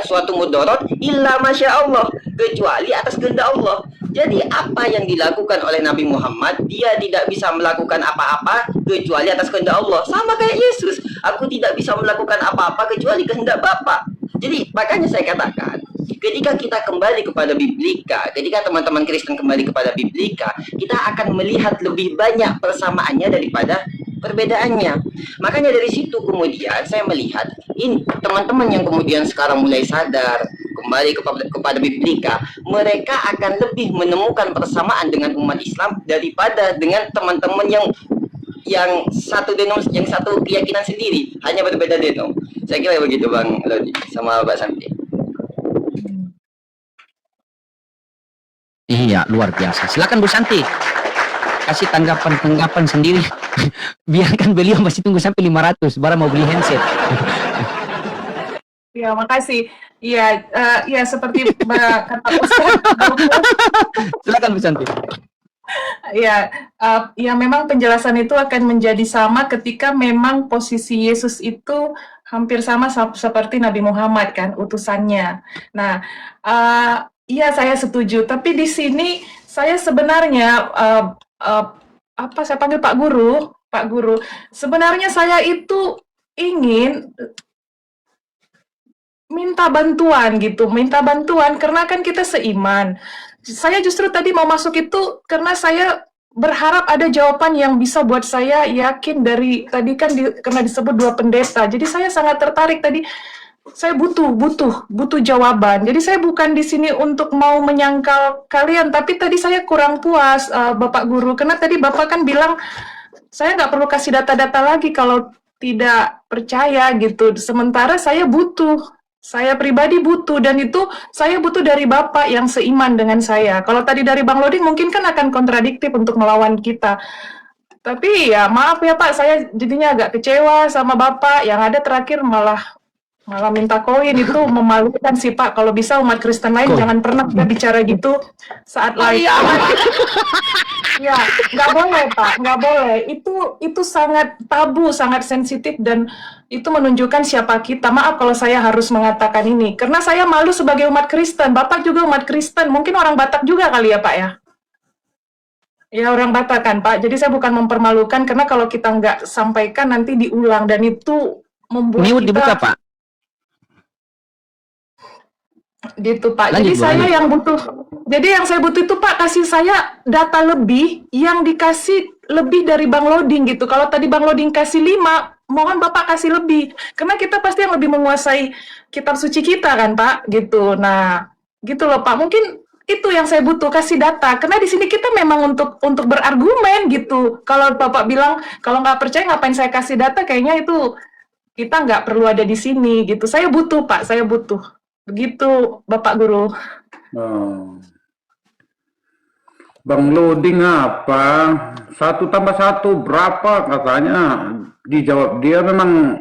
suatu mudarat illa masyaallah, kecuali atas kehendak Allah. Jadi apa yang dilakukan oleh Nabi Muhammad, dia tidak bisa melakukan apa-apa kecuali atas kehendak Allah. Sama kayak Yesus, aku tidak bisa melakukan apa-apa kecuali kehendak Bapa. Jadi makanya saya katakan, ketika kita kembali kepada Biblika, ketika teman-teman Kristen kembali kepada Biblika, kita akan melihat lebih banyak persamaannya daripada perbedaannya. Makanya dari situ kemudian saya melihat ini teman-teman yang kemudian sekarang mulai sadar kembali kepada Biblika, mereka akan lebih menemukan persamaan dengan umat Islam daripada dengan teman-teman yang satu keyakinan sendiri, hanya berbeda denom. Saya kira begitu Bang Lodi sama Mbak Santi. Iya, luar biasa. Silakan Bu Santi. Kasih tanggapan sendiri. Biarkan beliau masih tunggu sampai 500 baru mau beli handset. Ya, makasih. Iya, ya seperti kata Ustaz. Silakan Bu Santi. Ya, ya memang penjelasan itu akan menjadi sama ketika memang posisi Yesus itu hampir sama seperti Nabi Muhammad kan, utusannya. Nah, iya saya setuju. Tapi di sini saya sebenarnya apa saya panggil Pak Guru. Sebenarnya saya itu ingin minta bantuan karena kan kita seiman. Saya justru tadi mau masuk itu karena saya berharap ada jawaban yang bisa buat saya yakin dari tadi kan karena disebut 2 pendeta. Jadi saya sangat tertarik tadi. Saya butuh jawaban. Jadi saya bukan di sini untuk mau menyangkal kalian, tapi tadi saya kurang puas Bapak Guru karena tadi Bapak kan bilang saya nggak perlu kasih data-data lagi kalau tidak percaya gitu. Sementara saya pribadi butuh, dan itu saya butuh dari Bapak yang seiman dengan saya. Kalau tadi dari Bang Loding mungkin kan akan kontradiktif untuk melawan kita. Tapi ya maaf ya Pak, saya jadinya agak kecewa sama Bapak. Yang ada terakhir malah minta koin. Itu memalukan sih Pak. Kalau bisa umat Kristen lain jangan pernah bicara gitu saat live. Ya, nggak boleh Pak, nggak boleh. Itu sangat tabu, sangat sensitif, dan itu menunjukkan siapa kita. Maaf kalau saya harus mengatakan ini, karena saya malu sebagai umat Kristen. Bapak juga umat Kristen, mungkin orang Batak juga kali ya Pak ya? Ya orang Batak kan Pak, jadi saya bukan mempermalukan, karena kalau kita nggak sampaikan nanti diulang, dan itu membuat Mute kita... dibuka Pak. Gitu Pak, Lanjut, jadi Bu, saya lanjut. yang butuh... Jadi yang saya butuh itu Pak, kasih saya data lebih yang dikasih lebih dari Bang Loading gitu. Kalau tadi Bang Loading kasih 5, mohon Bapak kasih lebih. Karena kita pasti yang lebih menguasai kitab suci kita kan Pak, gitu. Nah, gitu loh Pak. Mungkin itu yang saya butuh, kasih data. Karena di sini kita memang untuk berargumen gitu. Kalau Bapak bilang, kalau nggak percaya ngapain saya kasih data, kayaknya itu kita nggak perlu ada di sini gitu. Saya butuh Pak, saya butuh. Begitu Bapak Guru. Oh. Bang Loading apa? 1+1 berapa katanya? Dijawab dia memang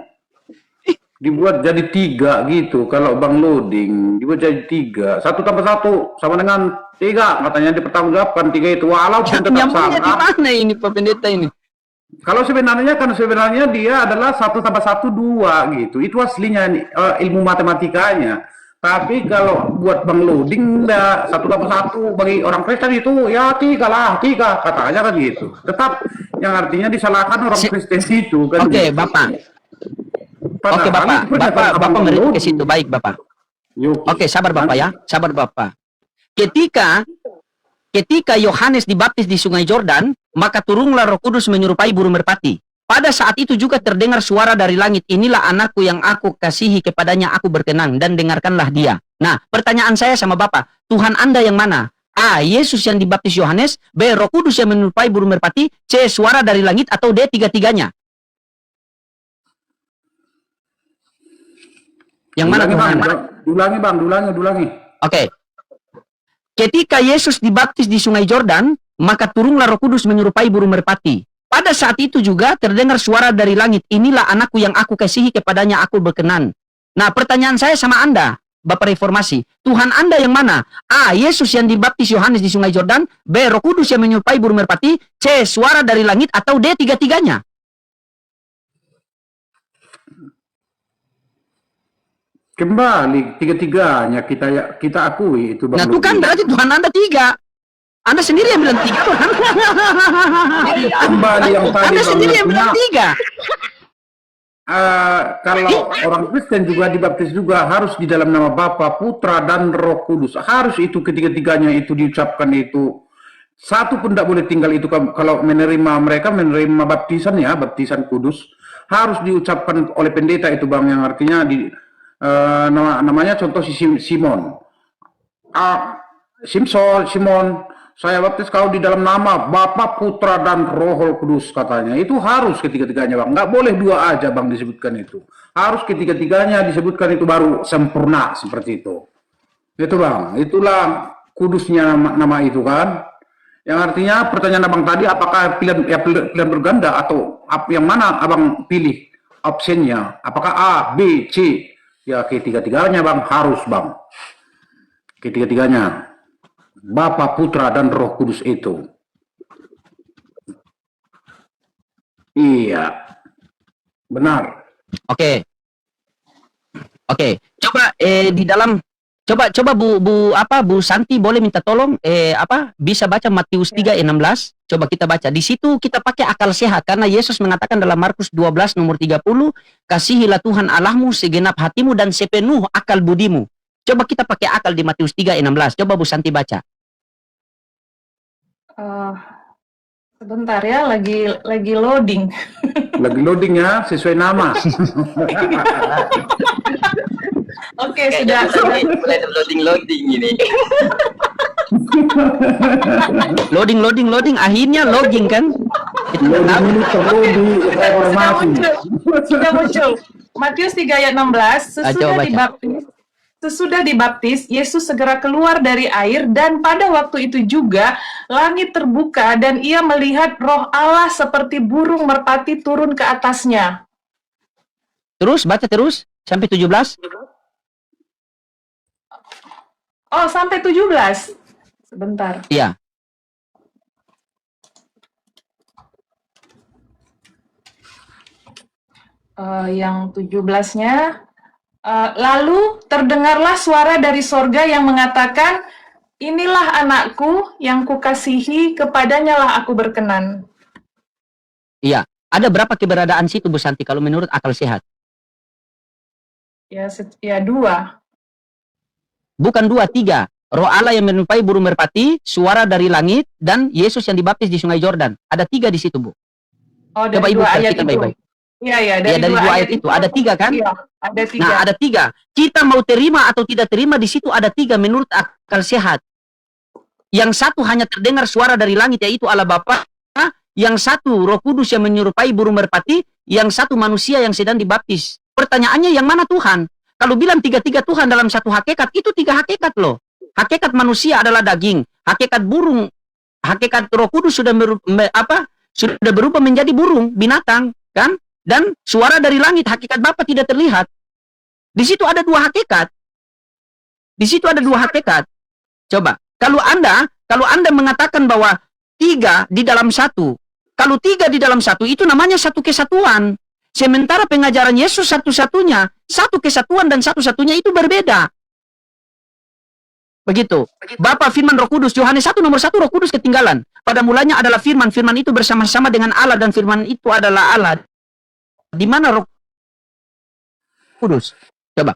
dibuat jadi 3 gitu. Kalau Bang Loading dibuat jadi 3. 1+1 sama dengan 3 katanya dipertanggungjawabkan 3 itu. Walaupun tetap Nyambungnya di salah. mana ini Pak Pendeta ini? Kalau sebenarnya dia adalah 1+1 2 gitu. Itu aslinya ilmu matematikanya. Tapi kalau buat Bang Loading enggak 1+1 bagi orang Kristen itu ya 3 lah 3 katanya kan gitu. Tetap yang artinya disalahkan orang Kristen itu kan. Oke, gitu. Bapak. Padahal Oke, Bapak. itu pernyataan Bapak Bang menuju ke Loading. situ. Baik, Bapak. Yuk. Oke, sabar Bapak ya. Sabar Bapak. Ketika Yohanes dibaptis di Sungai Yordan, maka turunlah Roh Kudus menyerupai burung merpati. Pada saat itu juga terdengar suara dari langit, inilah anakku yang aku kasihi, kepadanya aku berkenan, dan dengarkanlah dia. Nah, pertanyaan saya sama Bapak, Tuhan Anda yang mana? A. Yesus yang dibaptis Yohanes, B. Roh Kudus yang menyerupai burung merpati, C. Suara dari langit, atau D. Tiga-tiganya? Yang mana Tuhan Anda? Ulangi. Oke. Ketika Yesus dibaptis di Sungai Yordan, maka turunlah Roh Kudus menyerupai burung merpati. Pada saat itu juga terdengar suara dari langit, inilah anakku yang aku kasihi, kepadanya aku berkenan. Nah, pertanyaan saya sama Anda, Bapak Reformasi, Tuhan Anda yang mana? A. Yesus yang dibaptis Yohanes di Sungai Yordan, B. Roh Kudus yang menyerupai burung merpati, C. Suara dari langit, atau D. Tiga-tiganya? Kembali tiga-tiganya kita akui itu Bang Nah, itu kan Loading. berarti Tuhan Anda 3. Anda sendiri yang bilang 3. Kembali yang tadi Anda sendiri yang bilang 3. Kalau orang Kristen juga dibaptis juga harus di dalam nama Bapa, Putra, dan Roh Kudus. Harus itu ketiga-tiganya itu diucapkan itu. Satu pun tidak boleh tinggal itu kalau mereka menerima baptisan ya, baptisan kudus harus diucapkan oleh pendeta itu Bang, yang artinya namanya contoh si Simon. Simon, saya baptis kau di dalam nama Bapa, Putra, dan Roh Kudus katanya. Itu harus ketiga-tiganya Bang. Nggak boleh 2 aja Bang disebutkan itu. Harus ketiga-tiganya disebutkan itu baru sempurna seperti itu. Itu Bang. Itulah kudusnya nama itu kan. Yang artinya pertanyaan Abang tadi apakah pilihan berganda atau yang mana Abang pilih opsinya? Apakah A, B, C? Ya ketiga-tiganya Bang, harus Bang. Ketiga-tiganya. Bapa, Putra, dan Roh Kudus itu. Iya. Benar. Oke. Coba di dalam coba Bu Santi boleh minta tolong bisa baca Matius 3:16. Coba kita baca. Di situ kita pakai akal sehat karena Yesus mengatakan dalam Markus 12 nomor 30, kasihilah Tuhan Allahmu segenap hatimu dan sepenuh akal budimu. Coba kita pakai akal di Matius 3:16. Coba Bu Santi baca. Sebentar ya, lagi loading. Lagi loading ya, sesuai nama. Oke, sudah. Mulai loading ini. Loading, akhirnya logging kan? Loading ini perlu direformasi. Sudah muncul. Matius 3 ayat 16, sesudah dibaptis, Yesus segera keluar dari air, dan pada waktu itu juga langit terbuka dan ia melihat Roh Allah seperti burung merpati turun ke atasnya. Terus baca terus sampai 17. Oh, sampai 17. Sebentar. Iya. Yang 17-nya, lalu terdengarlah suara dari sorga yang mengatakan, inilah anakku yang kukasihi, kepadanya lah aku berkenan. Iya. Ada berapa keberadaan situ Bu Santi kalau menurut akal sehat? Ya 2. Bukan 2, 3. Roh Allah yang menyerupai burung merpati, suara dari langit, dan Yesus yang dibaptis di Sungai Yordan. Ada 3 di situ, Bu. Oh, Coba dari Ibu dua ayat perhatikan itu. baik-baik. Iya, iya, Ya, dari 2 ayat itu. Ada 3 kan? Iya, ada 3. Nah, ada 3. Kita mau terima atau tidak terima, di situ ada 3 menurut akal sehat. Yang satu hanya terdengar suara dari langit, yaitu Allah Bapa. Yang satu Roh Kudus yang menyerupai burung merpati. Yang satu manusia yang sedang dibaptis. Pertanyaannya yang mana Tuhan? Kalau bilang 3-3 Tuhan dalam satu hakikat, itu 3 hakikat loh. Hakikat manusia adalah daging. Hakikat burung, hakikat Roh Kudus sudah sudah berubah menjadi burung, binatang, kan? Dan suara dari langit, hakikat Bapa tidak terlihat. Di situ ada 2 hakikat. Di situ ada 2 hakikat. Coba, kalau Anda mengatakan bahwa 3 di dalam 1, kalau 3 di dalam 1 itu namanya satu kesatuan. Sementara pengajaran Yesus satu-satunya, satu kesatuan dan satu-satunya itu berbeda. Begitu. Bapa, Firman, Roh Kudus. Yohanes 1 nomor 1 Roh Kudus ketinggalan. Pada mulanya adalah Firman. Firman itu bersama-sama dengan Allah dan Firman itu adalah Allah. Di mana Roh Kudus? Coba.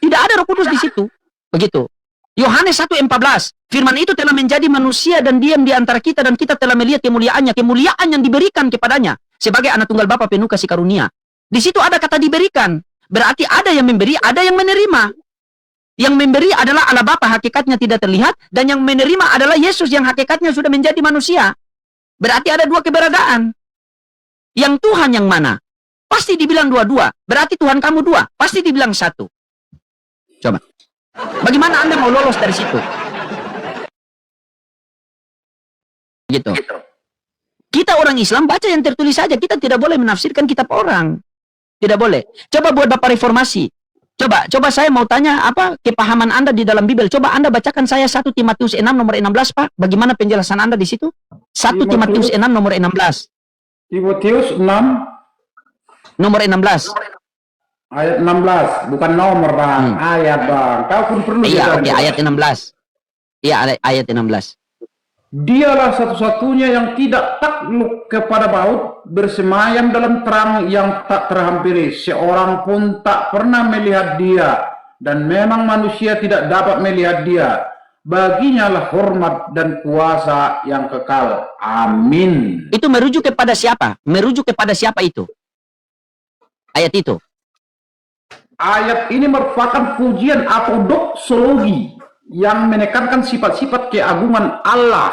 Tidak ada Roh Kudus di situ. Begitu. Yohanes 1:14. Firman itu telah menjadi manusia dan diam di antara kita dan kita telah melihat kemuliaannya, kemuliaan yang diberikan kepadanya sebagai anak tunggal Bapa penuh kasih karunia. Di situ ada kata diberikan. Berarti ada yang memberi, ada yang menerima. Yang memberi adalah Allah Bapa, hakikatnya tidak terlihat, dan yang menerima adalah Yesus yang hakikatnya sudah menjadi manusia. Berarti ada 2 keberadaan. Yang Tuhan yang mana? Pasti dibilang 2-2. Berarti Tuhan kamu 2. Pasti dibilang 1. Coba. Bagaimana Anda mau lolos dari situ? Gitu. Kita orang Islam baca yang tertulis saja. Kita tidak boleh menafsirkan kitab orang. Tidak boleh. Coba buat Bapak reformasi. Coba saya mau tanya apa kepahaman Anda di dalam Bible. Coba Anda bacakan saya 1 Timotius 6 nomor 16, Pak. Bagaimana penjelasan Anda di situ? 1 Timotius 6 nomor 16. Timotius 6 Nomor 16. ayat 16, bukan nomor Bang, ayat Bang. Kau pun perlu Iya, oke, belajar. ayat 16. Iya, ayat 16. Dialah satu-satunya yang tidak takluk kepada maut, bersemayam dalam terang yang tak terhampiri. Seorang pun tak pernah melihat dia, dan memang manusia tidak dapat melihat dia. Baginya lah hormat dan kuasa yang kekal. Amin. Itu merujuk kepada siapa? Merujuk kepada siapa itu? Ayat itu. Ayat ini merupakan pujian atau doksologi yang menekankan sifat-sifat keagungan Allah.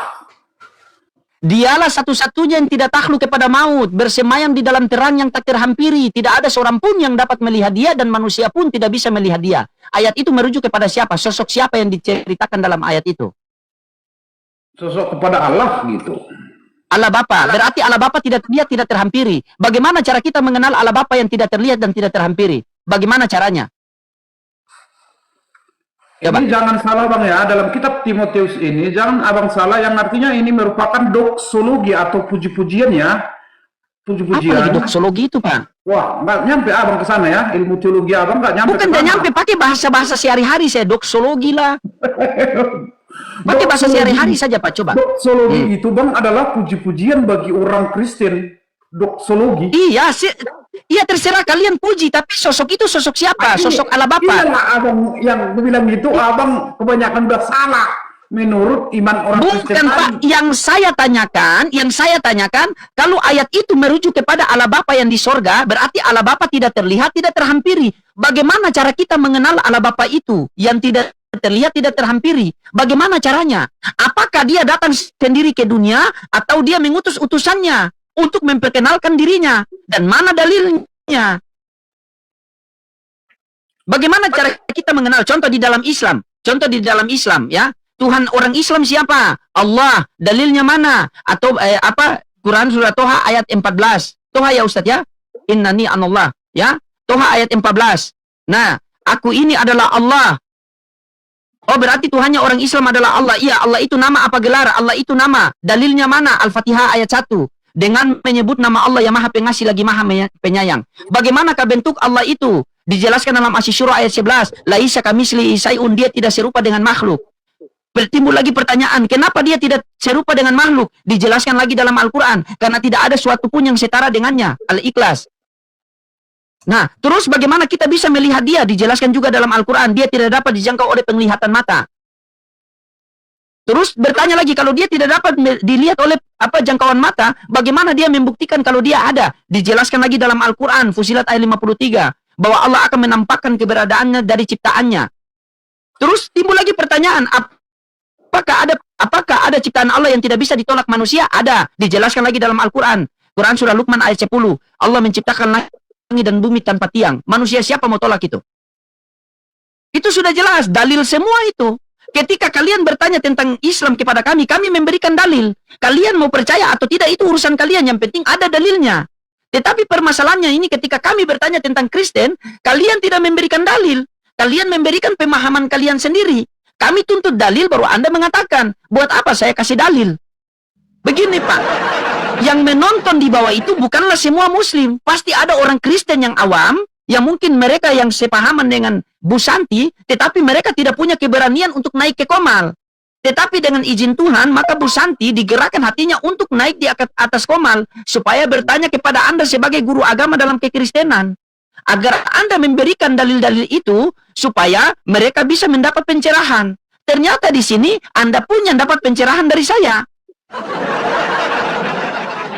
Dialah satu-satunya yang tidak takluk kepada maut, bersemayam di dalam terang yang tak terhampiri. Tidak ada seorang pun yang dapat melihat dia dan manusia pun tidak bisa melihat dia. Ayat itu merujuk kepada siapa? Sosok siapa yang diceritakan dalam ayat itu? Sosok kepada Allah gitu. Allah Bapa. Berarti Allah Bapa tidak terlihat, tidak terhampiri. Bagaimana cara kita mengenal Allah Bapa yang tidak terlihat dan tidak terhampiri? Bagaimana caranya? Coba. Ini jangan salah Bang ya, dalam kitab Timotius ini jangan abang salah, yang artinya ini merupakan doksologi atau puji-pujian ya. Apa Puji-pujian. lagi doksologi itu, Pak? Wah, nggak nyampe abang ke sana ya, ilmu teologi abang nggak nyampe. Bukan ke nggak sana. nyampe, pakai bahasa-bahasa sehari-hari saya, doksologi lah. Pakai bahasa sehari-hari saja, Pak, coba. Doksologi itu Bang adalah puji-pujian bagi orang Kristen. Doksologi. Iya terserah kalian puji, tapi sosok itu sosok siapa? Sosok Allah Bapa. Iyalah abang yang bilang gitu, abang kebanyakan udah salah menurut iman orang Kristen. Bukan Pak, yang saya tanyakan, kalau ayat itu merujuk kepada Allah Bapa yang di sorga, berarti Allah Bapa tidak terlihat, tidak terhampiri. Bagaimana cara kita mengenal Allah Bapa itu yang tidak terlihat, tidak terhampiri? Bagaimana caranya? Apakah dia datang sendiri ke dunia atau dia mengutus utusannya untuk memperkenalkan dirinya? Dan mana dalilnya? Bagaimana cara kita mengenal? Contoh di dalam Islam, ya. Tuhan orang Islam siapa? Allah. Dalilnya mana? Atau Quran surah Toha ayat 14. Toha ya Ustaz ya. Innani anallah, ya. Toha ayat 14. Nah, aku ini adalah Allah. Oh, berarti Tuhannya orang Islam adalah Allah. Iya, Allah itu nama apa gelar? Allah itu nama. Dalilnya mana? Al-Fatihah ayat 1. Dengan menyebut nama Allah yang Maha Pengasih lagi Maha Penyayang. Bagaimanakah bentuk Allah itu? Dijelaskan dalam Asy-Syura ayat 11. Laisa kamitslihi syai'un, dia tidak serupa dengan makhluk. Bertimbul lagi pertanyaan, kenapa dia tidak serupa dengan makhluk? Dijelaskan lagi dalam Al-Quran. Karena tidak ada suatu pun yang setara dengannya. Al-Ikhlas. Nah, terus bagaimana kita bisa melihat dia? Dijelaskan juga dalam Al-Quran. Dia tidak dapat dijangkau oleh penglihatan mata. Terus bertanya lagi, kalau dia tidak dapat dilihat oleh jangkauan mata, bagaimana dia membuktikan kalau dia ada? Dijelaskan lagi dalam Al-Quran, Fusilat ayat 53, bahwa Allah akan menampakkan keberadaannya dari ciptaannya. Terus timbul lagi pertanyaan, apakah ada ciptaan Allah yang tidak bisa ditolak manusia? Ada, dijelaskan lagi dalam Al-Quran. Quran surah Luqman ayat 10, Allah menciptakan langit dan bumi tanpa tiang. Manusia siapa mau tolak itu? Itu sudah jelas, dalil semua itu. Ketika kalian bertanya tentang Islam kepada kami memberikan dalil. Kalian mau percaya atau tidak itu urusan kalian, yang penting ada dalilnya. Tetapi permasalahannya ini ketika kami bertanya tentang Kristen, kalian tidak memberikan dalil. Kalian memberikan pemahaman kalian sendiri. Kami tuntut dalil baru Anda mengatakan, buat apa saya kasih dalil? Begini Pak, yang menonton di bawah itu bukanlah semua Muslim. Pasti ada orang Kristen yang awam, yang mungkin mereka yang sepahaman dengan Bu Santi, tetapi mereka tidak punya keberanian untuk naik ke Komal. Tetapi dengan izin Tuhan, maka Bu Santi digerakkan hatinya untuk naik di atas Komal, supaya bertanya kepada Anda sebagai guru agama dalam kekristenan. Agar Anda memberikan dalil-dalil itu, supaya mereka bisa mendapat pencerahan. Ternyata di sini, Anda pun yang dapat pencerahan dari saya.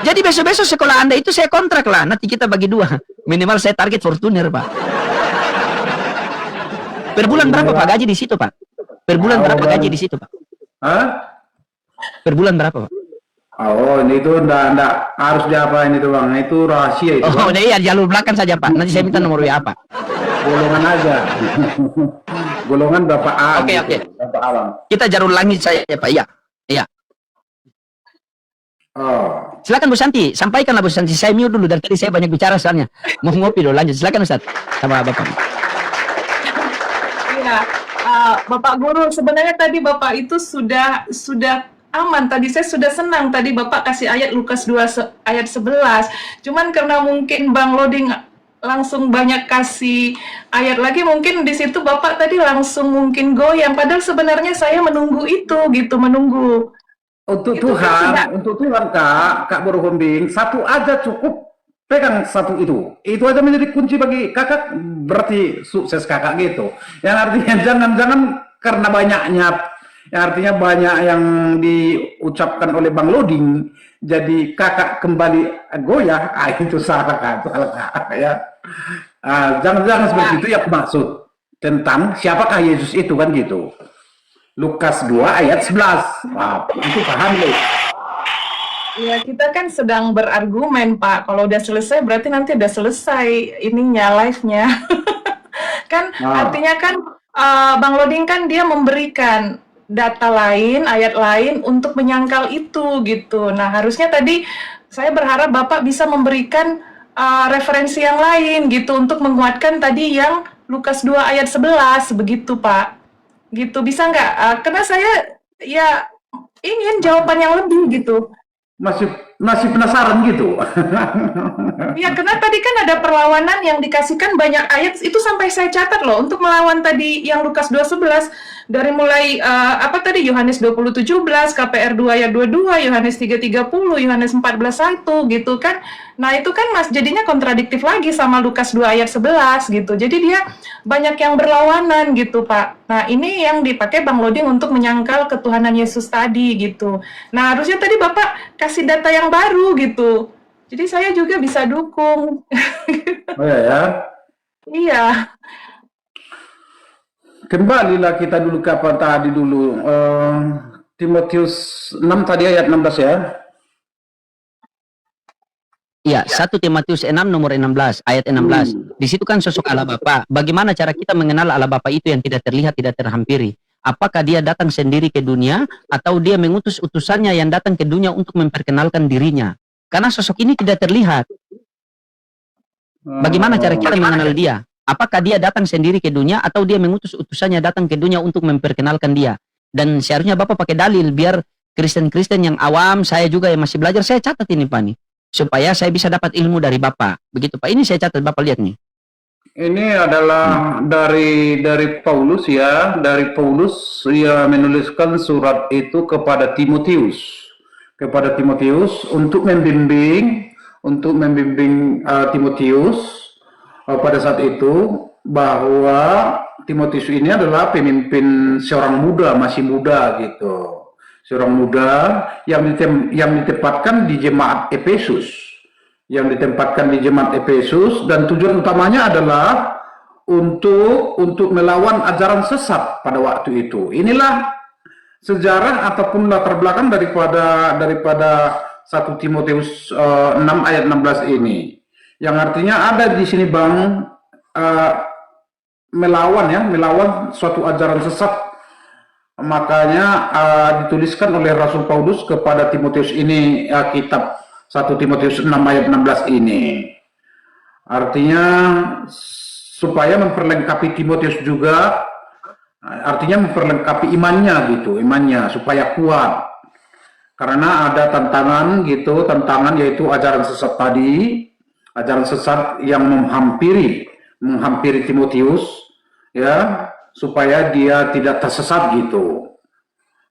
Jadi besok-besok sekolah Anda itu saya kontrak lah. Nanti kita bagi 2. Minimal saya target Fortuner, Pak. Per bulan berapa Pak gaji di situ, Pak? Per bulan berapa gaji di situ, Pak? Hah? Per bulan berapa, Pak? Oh, ini itu enggak harus diapain itu Bang. Itu rahasia itu. Oh, iya, jalur belakang saja, Pak. Nanti saya minta nomor WA, Pak. Golongan aja. Golongan Bapak A. Oke, gitu. oke. Bapak Abang. Kita jalur langit saya, Pak. Iya. Iya. Oh. Silakan Bu Santi, sampaikanlah Bu Santi. Saya mute dulu, dari tadi saya banyak bicara soalnya. Mau ngopi dulu, lanjut. Silakan Ustaz. Sama Bapak. Iya, Bapak Guru, sebenarnya tadi Bapak itu sudah aman. Tadi saya sudah senang tadi Bapak kasih ayat Lukas 2 ayat 11. Cuman karena mungkin Bang Loding langsung banyak kasih ayat lagi, mungkin di situ Bapak tadi langsung mungkin goyang. Padahal sebenarnya saya menunggu itu gitu, menunggu. Untuk Itu kan Tuhan, Kak Borohombing, satu aja cukup, pegang satu itu. Itu aja menjadi kunci bagi kakak, berarti sukses kakak gitu. Yang artinya jangan karena banyaknya, yang artinya banyak yang diucapkan oleh Bang Loding, jadi kakak kembali goyah, itu salah kak, ya. Jangan seperti itu ya, maksud tentang siapakah Yesus itu kan gitu. Lukas 2 ayat 11. Wah, itu paham loh. Ya, kita kan sedang berargumen, Pak. Kalau udah selesai, berarti nanti udah selesai ininya, live-nya. Kan, artinya kan, Bang Loding kan dia memberikan data lain, ayat lain untuk menyangkal itu, gitu. Nah, harusnya tadi saya berharap Bapak bisa memberikan referensi yang lain, gitu, untuk menguatkan tadi yang Lukas 2 ayat 11, begitu, Pak. Gitu, bisa nggak? Karena saya, ya, ingin jawaban yang lebih, gitu. Masih penasaran gitu. Ya, karena tadi kan ada perlawanan yang dikasihkan banyak ayat, itu sampai saya catat loh, untuk melawan tadi yang Lukas 2:11, dari mulai, Yohanes 20:17, KPR 2 ayat 22, Yohanes 3:30, Yohanes 14:1, gitu kan. Nah, itu kan jadinya kontradiktif lagi sama Lukas 2 ayat 11, gitu. Jadi dia banyak yang berlawanan, gitu, Pak. Nah, ini yang dipakai Bang Loding untuk menyangkal ketuhanan Yesus tadi, gitu. Nah, harusnya tadi Bapak kasih data yang baru, gitu. Jadi saya juga bisa dukung. Oh ya. Iya. Kembalilah kita dulu ke apa tadi dulu. Timotius 6 tadi ayat 16 ya. Iya, 1 Timotius 6 nomor 16, ayat 16. Di situ kan sosok Allah Bapa. Bagaimana cara kita mengenal Allah Bapa itu yang tidak terlihat, tidak terhampiri? Apakah dia datang sendiri ke dunia, atau dia mengutus utusannya yang datang ke dunia untuk memperkenalkan dirinya? Karena sosok ini tidak terlihat. Bagaimana cara kita mengenal dia? Apakah dia datang sendiri ke dunia, atau dia mengutus utusannya datang ke dunia untuk memperkenalkan dia? Dan seharusnya Bapak pakai dalil, biar Kristen-Kristen yang awam, saya juga yang masih belajar, saya catat ini Pak nih. Supaya saya bisa dapat ilmu dari Bapak. Begitu Pak, ini saya catat, Bapak lihat nih. Ini adalah dari Paulus ya, dari Paulus ia menuliskan surat itu kepada Timotius, untuk membimbing Timotius pada saat itu, bahwa Timotius ini adalah pemimpin seorang muda, masih muda gitu. seorang muda yang ditempatkan di jemaat Efesus, dan tujuan utamanya adalah untuk melawan ajaran sesat pada waktu itu. Inilah sejarah ataupun latar belakang daripada 1 Timotius 6 ayat 16 ini, yang artinya ada di sini Bang, melawan suatu ajaran sesat. Makanya dituliskan oleh Rasul Paulus kepada Timotius ini, kitab 1 Timotius 6 ayat 16 ini. Artinya supaya memperlengkapi Timotius juga, artinya memperlengkapi imannya supaya kuat. Karena ada tantangan yaitu ajaran sesat tadi, ajaran sesat yang menghampiri Timotius, ya, supaya dia tidak tersesat gitu.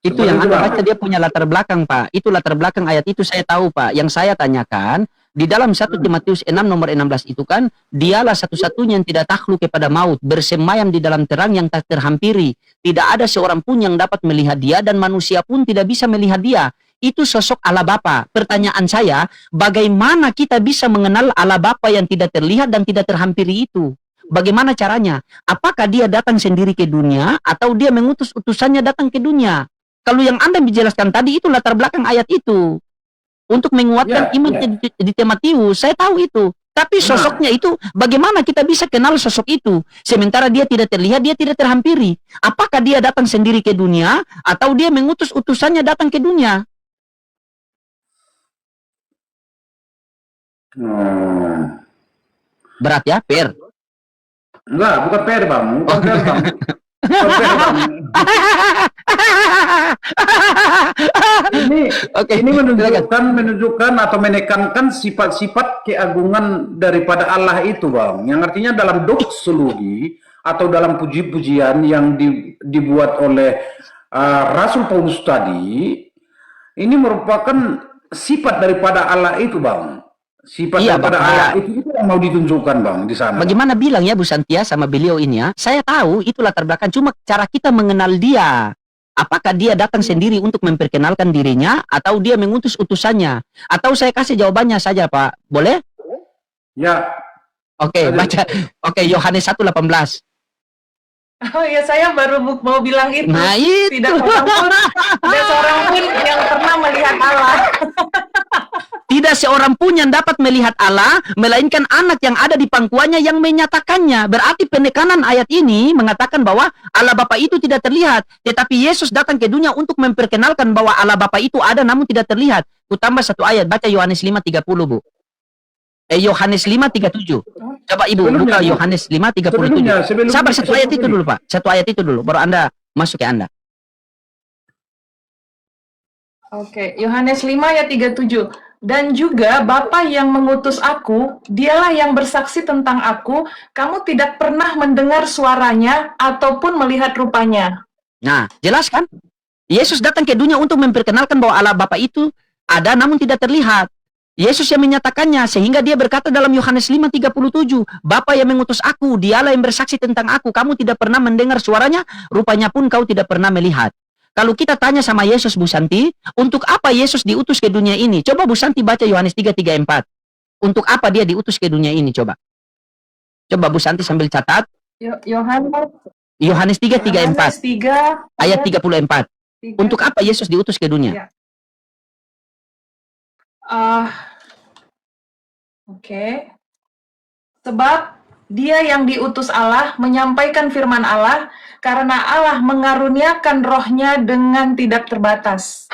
Itu yang Anda baca, dia punya latar belakang, Pak. Itu latar belakang ayat itu saya tahu, Pak. Yang saya tanyakan, di dalam 1 Timotius 6 nomor 16 itu kan, dialah satu-satunya yang tidak takluk kepada maut, bersemayam di dalam terang yang tak terhampiri. Tidak ada seorang pun yang dapat melihat dia, dan manusia pun tidak bisa melihat dia. Itu sosok Allah Bapa. Pertanyaan saya, bagaimana kita bisa mengenal Allah Bapa yang tidak terlihat dan tidak terhampiri itu? Bagaimana caranya? Apakah dia datang sendiri ke dunia, atau dia mengutus utusannya datang ke dunia? Kalau yang Anda menjelaskan tadi itu latar belakang ayat itu untuk menguatkan iman di Timotius, saya tahu itu. Tapi sosoknya itu, bagaimana kita bisa kenal sosok itu? Sementara dia tidak terlihat, dia tidak terhampiri. Apakah dia datang sendiri ke dunia, atau dia mengutus utusannya datang ke dunia? Berat ya, Per? Enggak, bukan PR Bang. Bukan PR Bang. Ini menunjukkan atau menekankan sifat-sifat keagungan daripada Allah itu, Bang. Yang artinya dalam doksologi atau dalam puji-pujian yang dibuat oleh Rasul Paulus tadi, ini merupakan sifat daripada Allah itu, Bang. Sifat daripada Allah itu yang mau ditunjukkan, Bang, di sana. Bagaimana bilang ya Bu Santia sama beliau ini ya? Saya tahu itu latar belakang, cuma cara kita mengenal dia. Apakah dia datang sendiri untuk memperkenalkan dirinya, atau dia mengutus utusannya? Atau saya kasih jawabannya saja, Pak? Boleh? Ya. Oke, baca. Oke, Yohanes 1:18. Oh ya, saya baru mau bilang itu. Nah, itu. Tidak ada seorang pun yang pernah melihat Allah. Tidak seorang pun yang dapat melihat Allah, melainkan anak yang ada di pangkuannya yang menyatakannya. Berarti penekanan ayat ini mengatakan bahwa Allah Bapa itu tidak terlihat, tetapi Yesus datang ke dunia untuk memperkenalkan bahwa Allah Bapa itu ada namun tidak terlihat. Kutambah satu ayat, baca Yohanes 5:30, Bu. Yohanes 5:37. Coba Ibu buka Yohanes 5:37. Sabar, satu ayat itu dulu, Pak. Satu ayat itu dulu, baru Anda masuk ke Anda. Oke, Yohanes 5 ayat 37. Dan juga Bapa yang mengutus aku, dialah yang bersaksi tentang aku, kamu tidak pernah mendengar suaranya ataupun melihat rupanya. Nah, jelas kan? Yesus datang ke dunia untuk memperkenalkan bahwa Allah Bapa itu ada namun tidak terlihat. Yesus yang menyatakannya, sehingga dia berkata dalam Yohanes 5:37, Bapa yang mengutus aku, dialah yang bersaksi tentang aku, kamu tidak pernah mendengar suaranya, rupanya pun kau tidak pernah melihat. Kalau kita tanya sama Yesus, Bu Santi, untuk apa Yesus diutus ke dunia ini? Coba Bu Santi baca Yohanes 3:34. Untuk apa dia diutus ke dunia ini? Coba Bu Santi sambil catat. Yohanes 3:34. Ayat 34. Untuk apa Yesus diutus ke dunia? Oke. Sebab dia yang diutus Allah menyampaikan firman Allah, karena Allah mengaruniakan rohnya dengan tidak terbatas.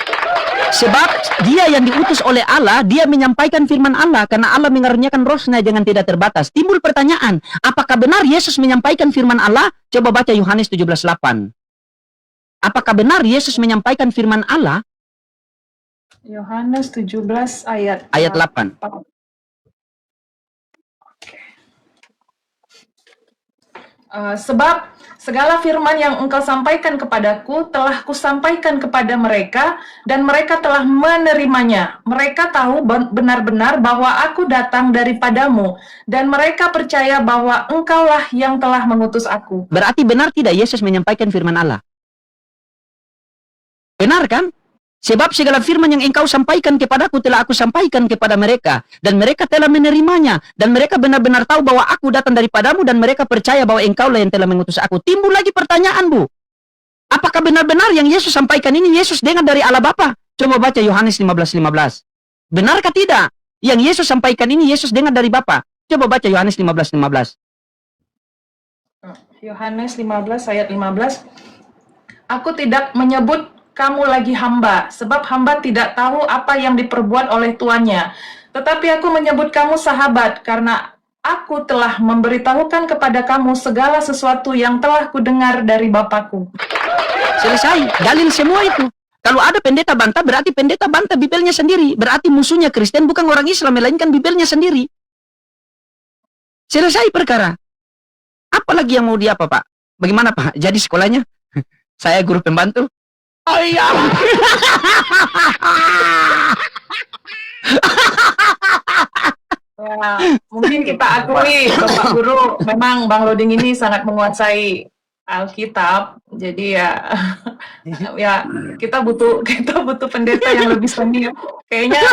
Sebab dia yang diutus oleh Allah, dia menyampaikan firman Allah, karena Allah mengaruniakan rohnya dengan tidak terbatas. Timbul pertanyaan, apakah benar Yesus menyampaikan firman Allah? Coba baca Yohanes 17:8. Apakah benar Yesus menyampaikan firman Allah? Yohanes 17 ayat 8. Sebab segala firman yang engkau sampaikan kepadaku telah kusampaikan kepada mereka, dan mereka telah menerimanya. Mereka tahu benar-benar bahwa aku datang daripadamu, dan mereka percaya bahwa engkaulah yang telah mengutus aku. Berarti benar tidak Yesus menyampaikan firman Allah? Benar kan? Sebab segala firman yang engkau sampaikan kepadaku telah aku sampaikan kepada mereka. Dan mereka telah menerimanya. Dan mereka benar-benar tahu bahwa aku datang daripadamu. Dan mereka percaya bahwa engkau lah yang telah mengutus aku. Timbul lagi pertanyaan, Bu. Apakah benar-benar yang Yesus sampaikan ini Yesus dengar dari Allah Bapa? Coba baca Yohanes 15:15. Benarkah tidak? Yang Yesus sampaikan ini Yesus dengar dari Bapa. Coba baca Yohanes 15:15. Yohanes 15 ayat 15. Aku tidak menyebut kamu lagi hamba, sebab hamba tidak tahu apa yang diperbuat oleh tuannya. Tetapi aku menyebut kamu sahabat, karena aku telah memberitahukan kepada kamu segala sesuatu yang telah kudengar dari Bapakku. Selesai. Dalil semua itu. Kalau ada pendeta bantah, berarti pendeta bantah Bibelnya sendiri. Berarti musuhnya Kristen bukan orang Islam, melainkan Bibelnya sendiri. Selesai perkara. Apalagi yang mau diapa, Pak? Bagaimana, Pak? Jadi sekolahnya? Saya guru pembantu. Oh iya. Ya, mungkin kita akui Bapak Guru, memang Bang Loding ini sangat menguasai Alkitab. Jadi ya, ya kita butuh pendeta yang lebih senior. Kayaknya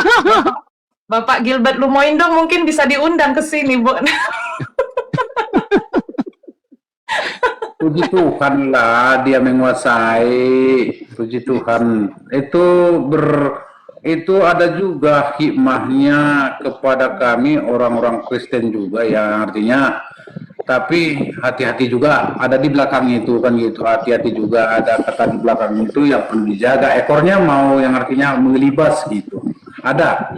Bapak Gilbert Lumoindong mungkin bisa diundang ke sini, Bu. Puji Tuhan lah dia menguasai. Puji Tuhan. Itu ada juga hikmahnya kepada kami orang-orang Kristen juga, yang artinya tapi hati-hati juga ada di belakang itu kan gitu. Hati-hati juga ada kata di belakang itu yang perlu dijaga. Ekornya mau yang artinya mengelibas gitu. Ada.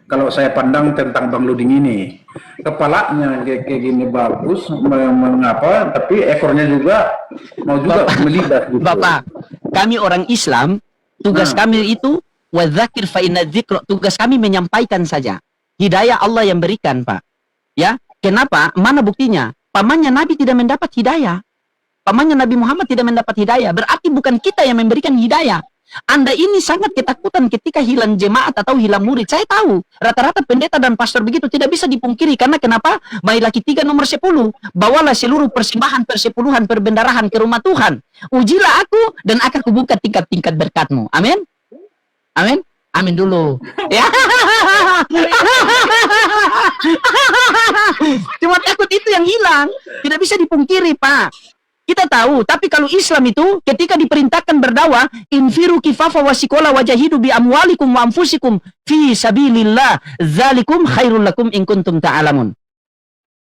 Kalau saya pandang tentang Bang Luding ini, kepalanya kayak gini bagus, mengapa, tapi ekornya juga mau juga melibas gitu. Bapak, kami orang Islam, tugas kami itu wadzakir fa inna dzikra, tugas kami menyampaikan saja. Hidayah Allah yang berikan, Pak. Ya, kenapa? Mana buktinya? Pamannya Nabi tidak mendapat hidayah. Pamannya Nabi Muhammad tidak mendapat hidayah. Berarti bukan kita yang memberikan hidayah. Anda ini sangat ketakutan ketika hilang jemaat atau hilang murid. Saya tahu, rata-rata pendeta dan pastor begitu, tidak bisa dipungkiri. Karena kenapa? Malaki 3 nomor 10. Bawalah seluruh persembahan, persepuluhan, perbendarahan ke rumah Tuhan. Ujilah aku dan akan kubuka tingkat-tingkat berkatmu. Amin? Amin? Amin dulu. Ya. Cuma takut itu yang hilang. Tidak bisa dipungkiri, Pak. Kita tahu, tapi kalau Islam itu ketika diperintahkan berdakwah, infiru kifafa wasikola wajahidu bi amwalikum wa anfusikum fi sabilillah, zalikum khairul lakum in kuntum ta'alamun.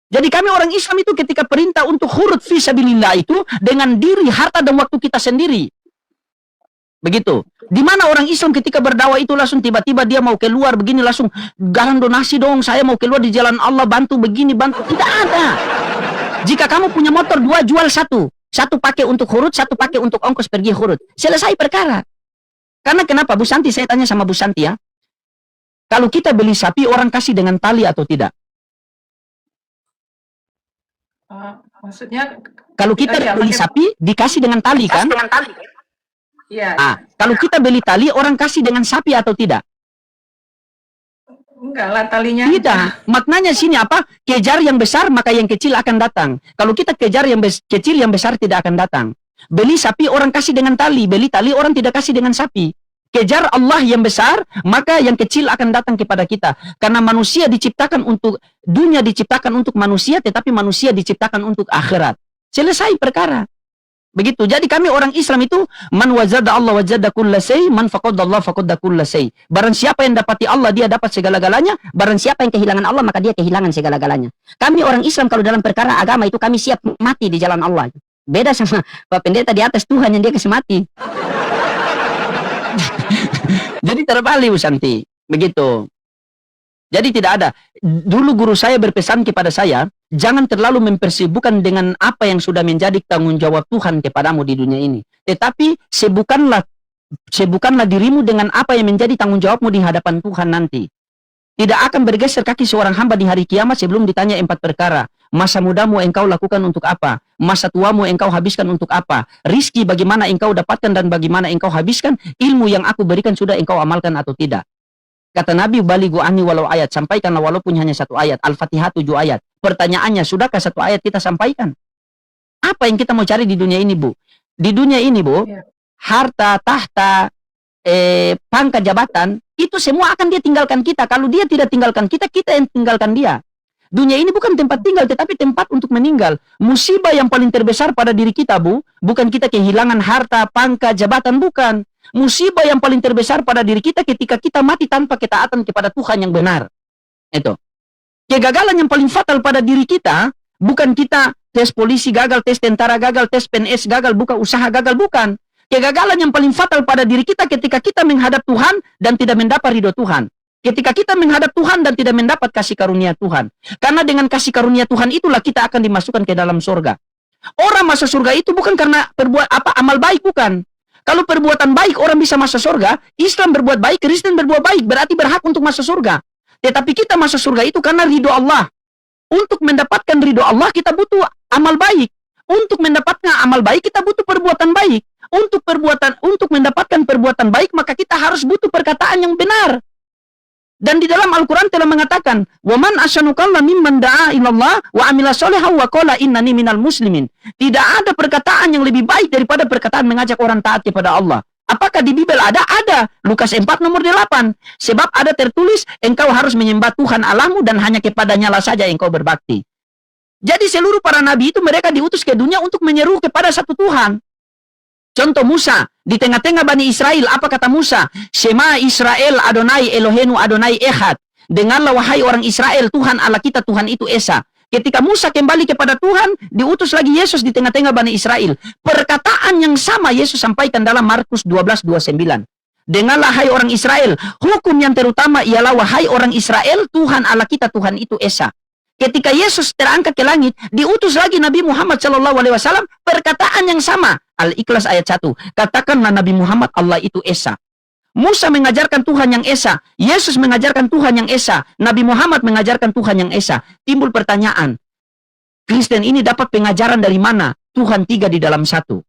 Jadi kami orang Islam itu ketika perintah untuk khurut fi sabilillah itu dengan diri, harta dan waktu kita sendiri. Begitu. Di mana orang Islam ketika berdakwah itu langsung tiba-tiba dia mau keluar begini langsung galang donasi dong, saya mau keluar di jalan Allah bantu begini bantu. Tidak ada. Jika kamu punya motor 2, jual 1. 1 pakai untuk khurut, 1 pakai untuk ongkos pergi khurut. Selesai perkara. Karena kenapa? Bu Santi, saya tanya sama Bu Santi ya. Kalau kita beli sapi, orang kasih dengan tali atau tidak? Maksudnya? Kalau kita beli sapi, dikasih dengan tali kan? Iya. Kalau kita beli tali, orang kasih dengan sapi atau tidak? Enggak lah, talinya. Tidak. Maknanya sini apa? Kejar yang besar, maka yang kecil akan datang. Kalau kita kejar yang kecil, yang besar tidak akan datang. Beli sapi, orang kasih dengan tali. Beli tali, orang tidak kasih dengan sapi. Kejar Allah yang besar, maka yang kecil akan datang kepada kita. Karena manusia diciptakan untuk, dunia diciptakan untuk manusia, tetapi manusia diciptakan untuk akhirat. Selesai perkara. Begitu. Jadi kami orang Islam itu man wajada Allah wajada kulla syai, man faqada Allah faqada kulla syai. Barang siapa yang dapati Allah dia dapat segala-galanya, barang siapa yang kehilangan Allah maka dia kehilangan segala-galanya. Kami orang Islam kalau dalam perkara agama itu kami siap mati di jalan Allah. Beda sama Pak Pendeta di atas Tuhan yang dia kasih mati. Jadi terbalik Bu Santi. Begitu. Jadi tidak ada. Dulu guru saya berpesan kepada saya, jangan terlalu mempersibukkan dengan apa yang sudah menjadi tanggung jawab Tuhan kepadamu di dunia ini. Tetapi sibukkanlah dirimu dengan apa yang menjadi tanggung jawabmu di hadapan Tuhan nanti. Tidak akan bergeser kaki seorang hamba di hari kiamat sebelum ditanya 4 perkara. Masa mudamu engkau lakukan untuk apa? Masa tuamu engkau habiskan untuk apa? Rizki bagaimana engkau dapatkan dan bagaimana engkau habiskan? Ilmu yang aku berikan sudah engkau amalkan atau tidak? Kata Nabi, balighu anni walau ayat, sampaikanlah walaupun hanya 1 ayat. Al-Fatihah 7 ayat. Pertanyaannya, sudahkah 1 ayat kita sampaikan? Apa yang kita mau cari di dunia ini, Bu? Di dunia ini, Bu, harta, tahta, pangkat jabatan, itu semua akan dia tinggalkan kita. Kalau dia tidak tinggalkan kita, kita yang tinggalkan dia. Dunia ini bukan tempat tinggal, tetapi tempat untuk meninggal. Musibah yang paling terbesar pada diri kita, Bu, bukan kita kehilangan harta, pangkat, jabatan, bukan. Musibah yang paling terbesar pada diri kita ketika kita mati tanpa ketaatan kepada Tuhan yang benar. Itu. Kegagalan yang paling fatal pada diri kita, bukan kita tes polisi gagal, tes tentara gagal, tes PNS gagal, buka usaha gagal, bukan. Kegagalan yang paling fatal pada diri kita ketika kita menghadap Tuhan dan tidak mendapat ridho Tuhan. Ketika kita menghadap Tuhan dan tidak mendapat kasih karunia Tuhan. Karena dengan kasih karunia Tuhan itulah kita akan dimasukkan ke dalam surga. Orang masuk surga itu bukan karena amal baik, bukan. Kalau perbuatan baik orang bisa masuk surga, Islam berbuat baik, Kristen berbuat baik, berarti berhak untuk masuk surga. Tetapi kita masuk surga itu karena ridho Allah. Untuk mendapatkan ridho Allah kita butuh amal baik. Untuk mendapatkan amal baik kita butuh perbuatan baik. Untuk mendapatkan perbuatan baik maka kita harus butuh perkataan yang benar. Dan di dalam Al-Quran telah mengatakan, "Waman asyanu qawlan mimman da'a ilallah wa amila sholihan wa qala innani minal muslimin." Tidak ada perkataan yang lebih baik daripada perkataan mengajak orang taat kepada Allah. Apakah di Bible ada? Ada. Lukas 4 nomor 8. Sebab ada tertulis, engkau harus menyembah Tuhan Allahmu dan hanya kepadanya lah saja engkau berbakti. Jadi seluruh para nabi itu mereka diutus ke dunia untuk menyeru kepada satu Tuhan. Contoh Musa, di tengah-tengah Bani Israel, apa kata Musa? Shema Israel Adonai Elohenu Adonai Echad. Dengarlah wahai orang Israel, Tuhan Allah kita, Tuhan itu Esa. Ketika Musa kembali kepada Tuhan, diutus lagi Yesus di tengah-tengah Bani Israel. Perkataan yang sama Yesus sampaikan dalam Markus 12:29. Dengarlah hai orang Israel, hukum yang terutama ialah wahai orang Israel, Tuhan Allah kita, Tuhan itu Esa. Ketika Yesus terangkat ke langit, diutus lagi Nabi Muhammad SAW, perkataan yang sama. Al-Ikhlas ayat 1. Katakanlah Nabi Muhammad, Allah itu Esa. Musa mengajarkan Tuhan yang Esa, Yesus mengajarkan Tuhan yang Esa, Nabi Muhammad mengajarkan Tuhan yang Esa. Timbul pertanyaan, Kristen ini dapat pengajaran dari mana? Tuhan 3 di dalam 1.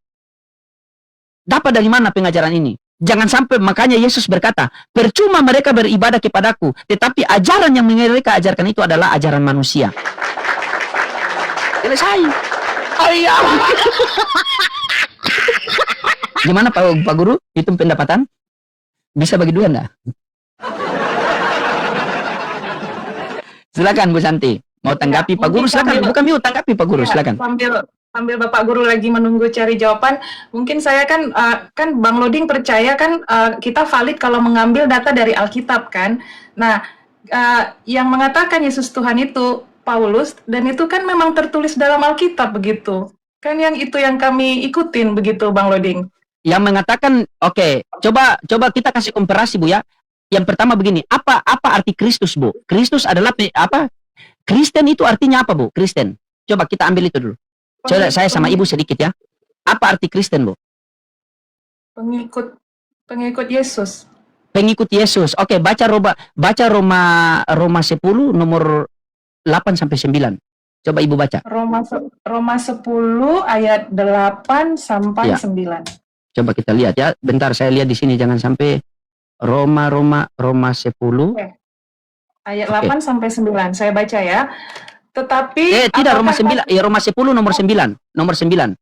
Dapat dari mana pengajaran ini? Jangan sampai, makanya Yesus berkata, percuma mereka beribadah kepadaku, tetapi ajaran yang mereka ajarkan itu adalah ajaran manusia. Selesai. Ayah. Gimana Pak Guru? Itu pendapatan? Bisa bagi dua enggak? Silakan Bu Santi. Mau tanggapi Pak Guru? Silakan. Bukan Miu, tanggapi Pak Guru. Silakan. Sambil Bapak Guru lagi menunggu cari jawaban, mungkin saya kan Bang Loding percaya kan kita valid kalau mengambil data dari Alkitab kan. Nah, yang mengatakan Yesus Tuhan itu Paulus, dan itu kan memang tertulis dalam Alkitab begitu. Kan yang itu yang kami ikutin begitu Bang Loding. Yang mengatakan, oke, coba kita kasih komparasi Bu ya. Yang pertama begini, apa arti Kristus Bu? Kristus adalah apa? Kristen itu artinya apa Bu? Kristen. Coba kita ambil itu dulu. Coba saya sama Ibu sedikit ya. Apa arti Kristen Bu? Pengikut Yesus. Pengikut Yesus. Oke, baca Roma 10 nomor 8 sampai 9. Coba Ibu baca. Roma 10 ayat 8 sampai 9. Coba kita lihat ya. Bentar saya lihat di sini jangan sampai Roma 10. Oke. Ayat 8 sampai 9. Saya baca ya. Tetapi tidak Roma 9, ya Roma 10 nomor 9. Nomor 9.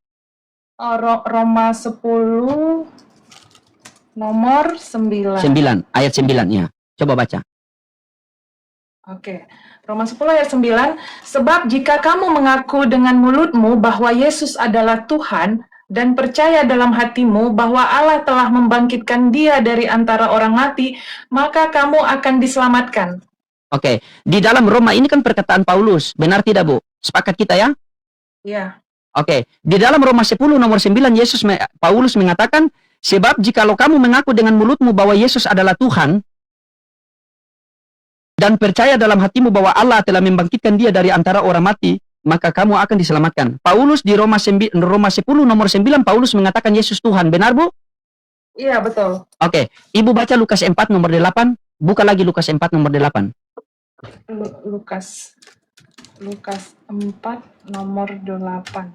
Oh, Roma 10 nomor 9. 9, ayat 9 ya. Coba baca. Oke. Roma 10 ayat 9, sebab jika kamu mengaku dengan mulutmu bahwa Yesus adalah Tuhan dan percaya dalam hatimu bahwa Allah telah membangkitkan Dia dari antara orang mati, maka kamu akan diselamatkan. Oke, di dalam Roma ini kan perkataan Paulus, benar tidak Bu? Sepakat kita ya? Iya. Oke, di dalam Roma 10 nomor 9 Paulus mengatakan, sebab jikalau kamu mengaku dengan mulutmu bahwa Yesus adalah Tuhan dan percaya dalam hatimu bahwa Allah telah membangkitkan Dia dari antara orang mati, maka kamu akan diselamatkan. Paulus di Roma 10 nomor 9 Paulus mengatakan Yesus Tuhan, benar Bu? Iya, betul. Oke, Ibu baca Lukas 4 nomor 8, buka lagi Lukas 4 nomor 8. Lukas 4 nomor 8.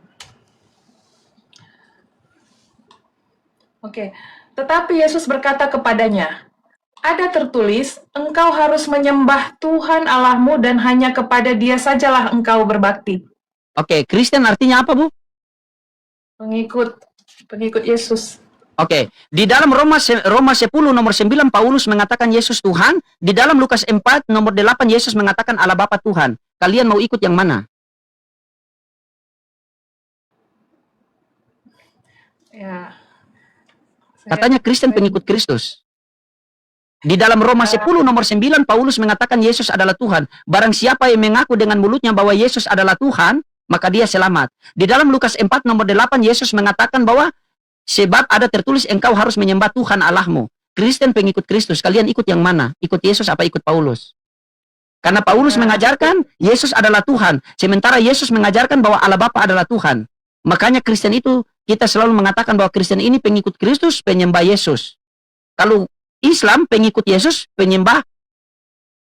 Oke. Tetapi Yesus berkata kepadanya, ada tertulis, engkau harus menyembah Tuhan Allahmu dan hanya kepada Dia sajalah engkau berbakti. Oke, Kristen artinya apa Bu? Pengikut Yesus. Oke, di dalam Roma 10 nomor 9 Paulus mengatakan Yesus Tuhan, di dalam Lukas 4 nomor 8 Yesus mengatakan Allah Bapa Tuhan. Kalian mau ikut yang mana? Ya. Katanya Kristen pengikut Kristus. Di dalam Roma 10 nomor 9 Paulus mengatakan Yesus adalah Tuhan. Barang siapa yang mengaku dengan mulutnya bahwa Yesus adalah Tuhan, maka dia selamat. Di dalam Lukas 4 nomor 8 Yesus mengatakan bahwa sebab ada tertulis engkau harus menyembah Tuhan Allahmu. Kristen pengikut Kristus, kalian ikut yang mana? Ikut Yesus apa ikut Paulus? Karena Paulus mengajarkan Yesus adalah Tuhan, sementara Yesus mengajarkan bahwa Allah Bapa adalah Tuhan. Makanya Kristen itu kita selalu mengatakan bahwa Kristen ini pengikut Kristus, penyembah Yesus. Kalau Islam pengikut Yesus, penyembah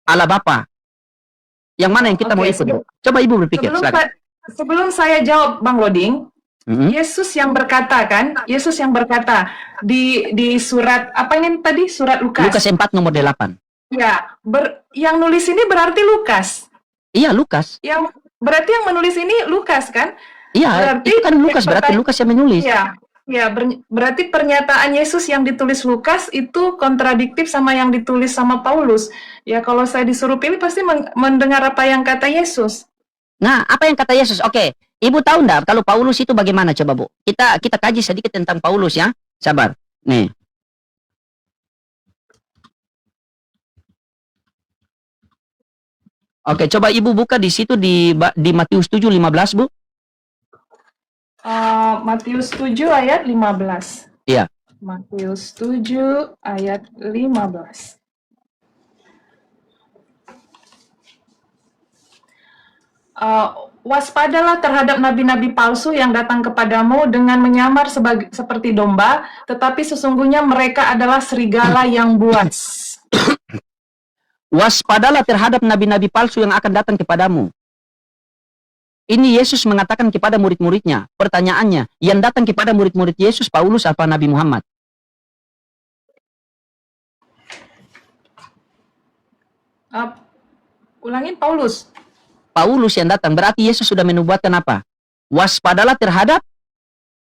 Allah Bapa. Yang mana yang kita mau ikut? Coba Ibu berpikir. Sebelum saya jawab, Bang Loding, Yesus yang berkata kan, Yesus yang berkata di surat apa ini tadi, surat Lukas. Lukas 4 nomor 8. Ya, yang nulis ini berarti Lukas. Iya, Lukas. Berarti yang menulis ini Lukas kan? Iya, berarti itu kan Lukas, berarti Lukas yang menulis. Ya, berarti pernyataan Yesus yang ditulis Lukas itu kontradiktif sama yang ditulis sama Paulus. Ya, kalau saya disuruh pilih pasti mendengar apa yang kata Yesus. Nah, apa yang kata Yesus? Oke, Ibu tahu enggak kalau Paulus itu bagaimana, coba Bu? Kita kaji sedikit tentang Paulus ya. Sabar. Nih. Oke, coba Ibu buka di situ di Matius 7:15, Bu. Matius 7 ayat 15. Iya. Matius 7 ayat 15. Waspadalah terhadap nabi-nabi palsu yang datang kepadamu dengan menyamar seperti domba, tetapi sesungguhnya mereka adalah serigala yang buas. Waspadalah terhadap nabi-nabi palsu yang akan datang kepadamu. Ini Yesus mengatakan kepada murid-muridnya. Pertanyaannya, yang datang kepada murid-murid Yesus, Paulus apa Nabi Muhammad? Ulangin, Paulus. Paulus yang datang, berarti Yesus sudah menubuatkan apa? Waspadalah terhadap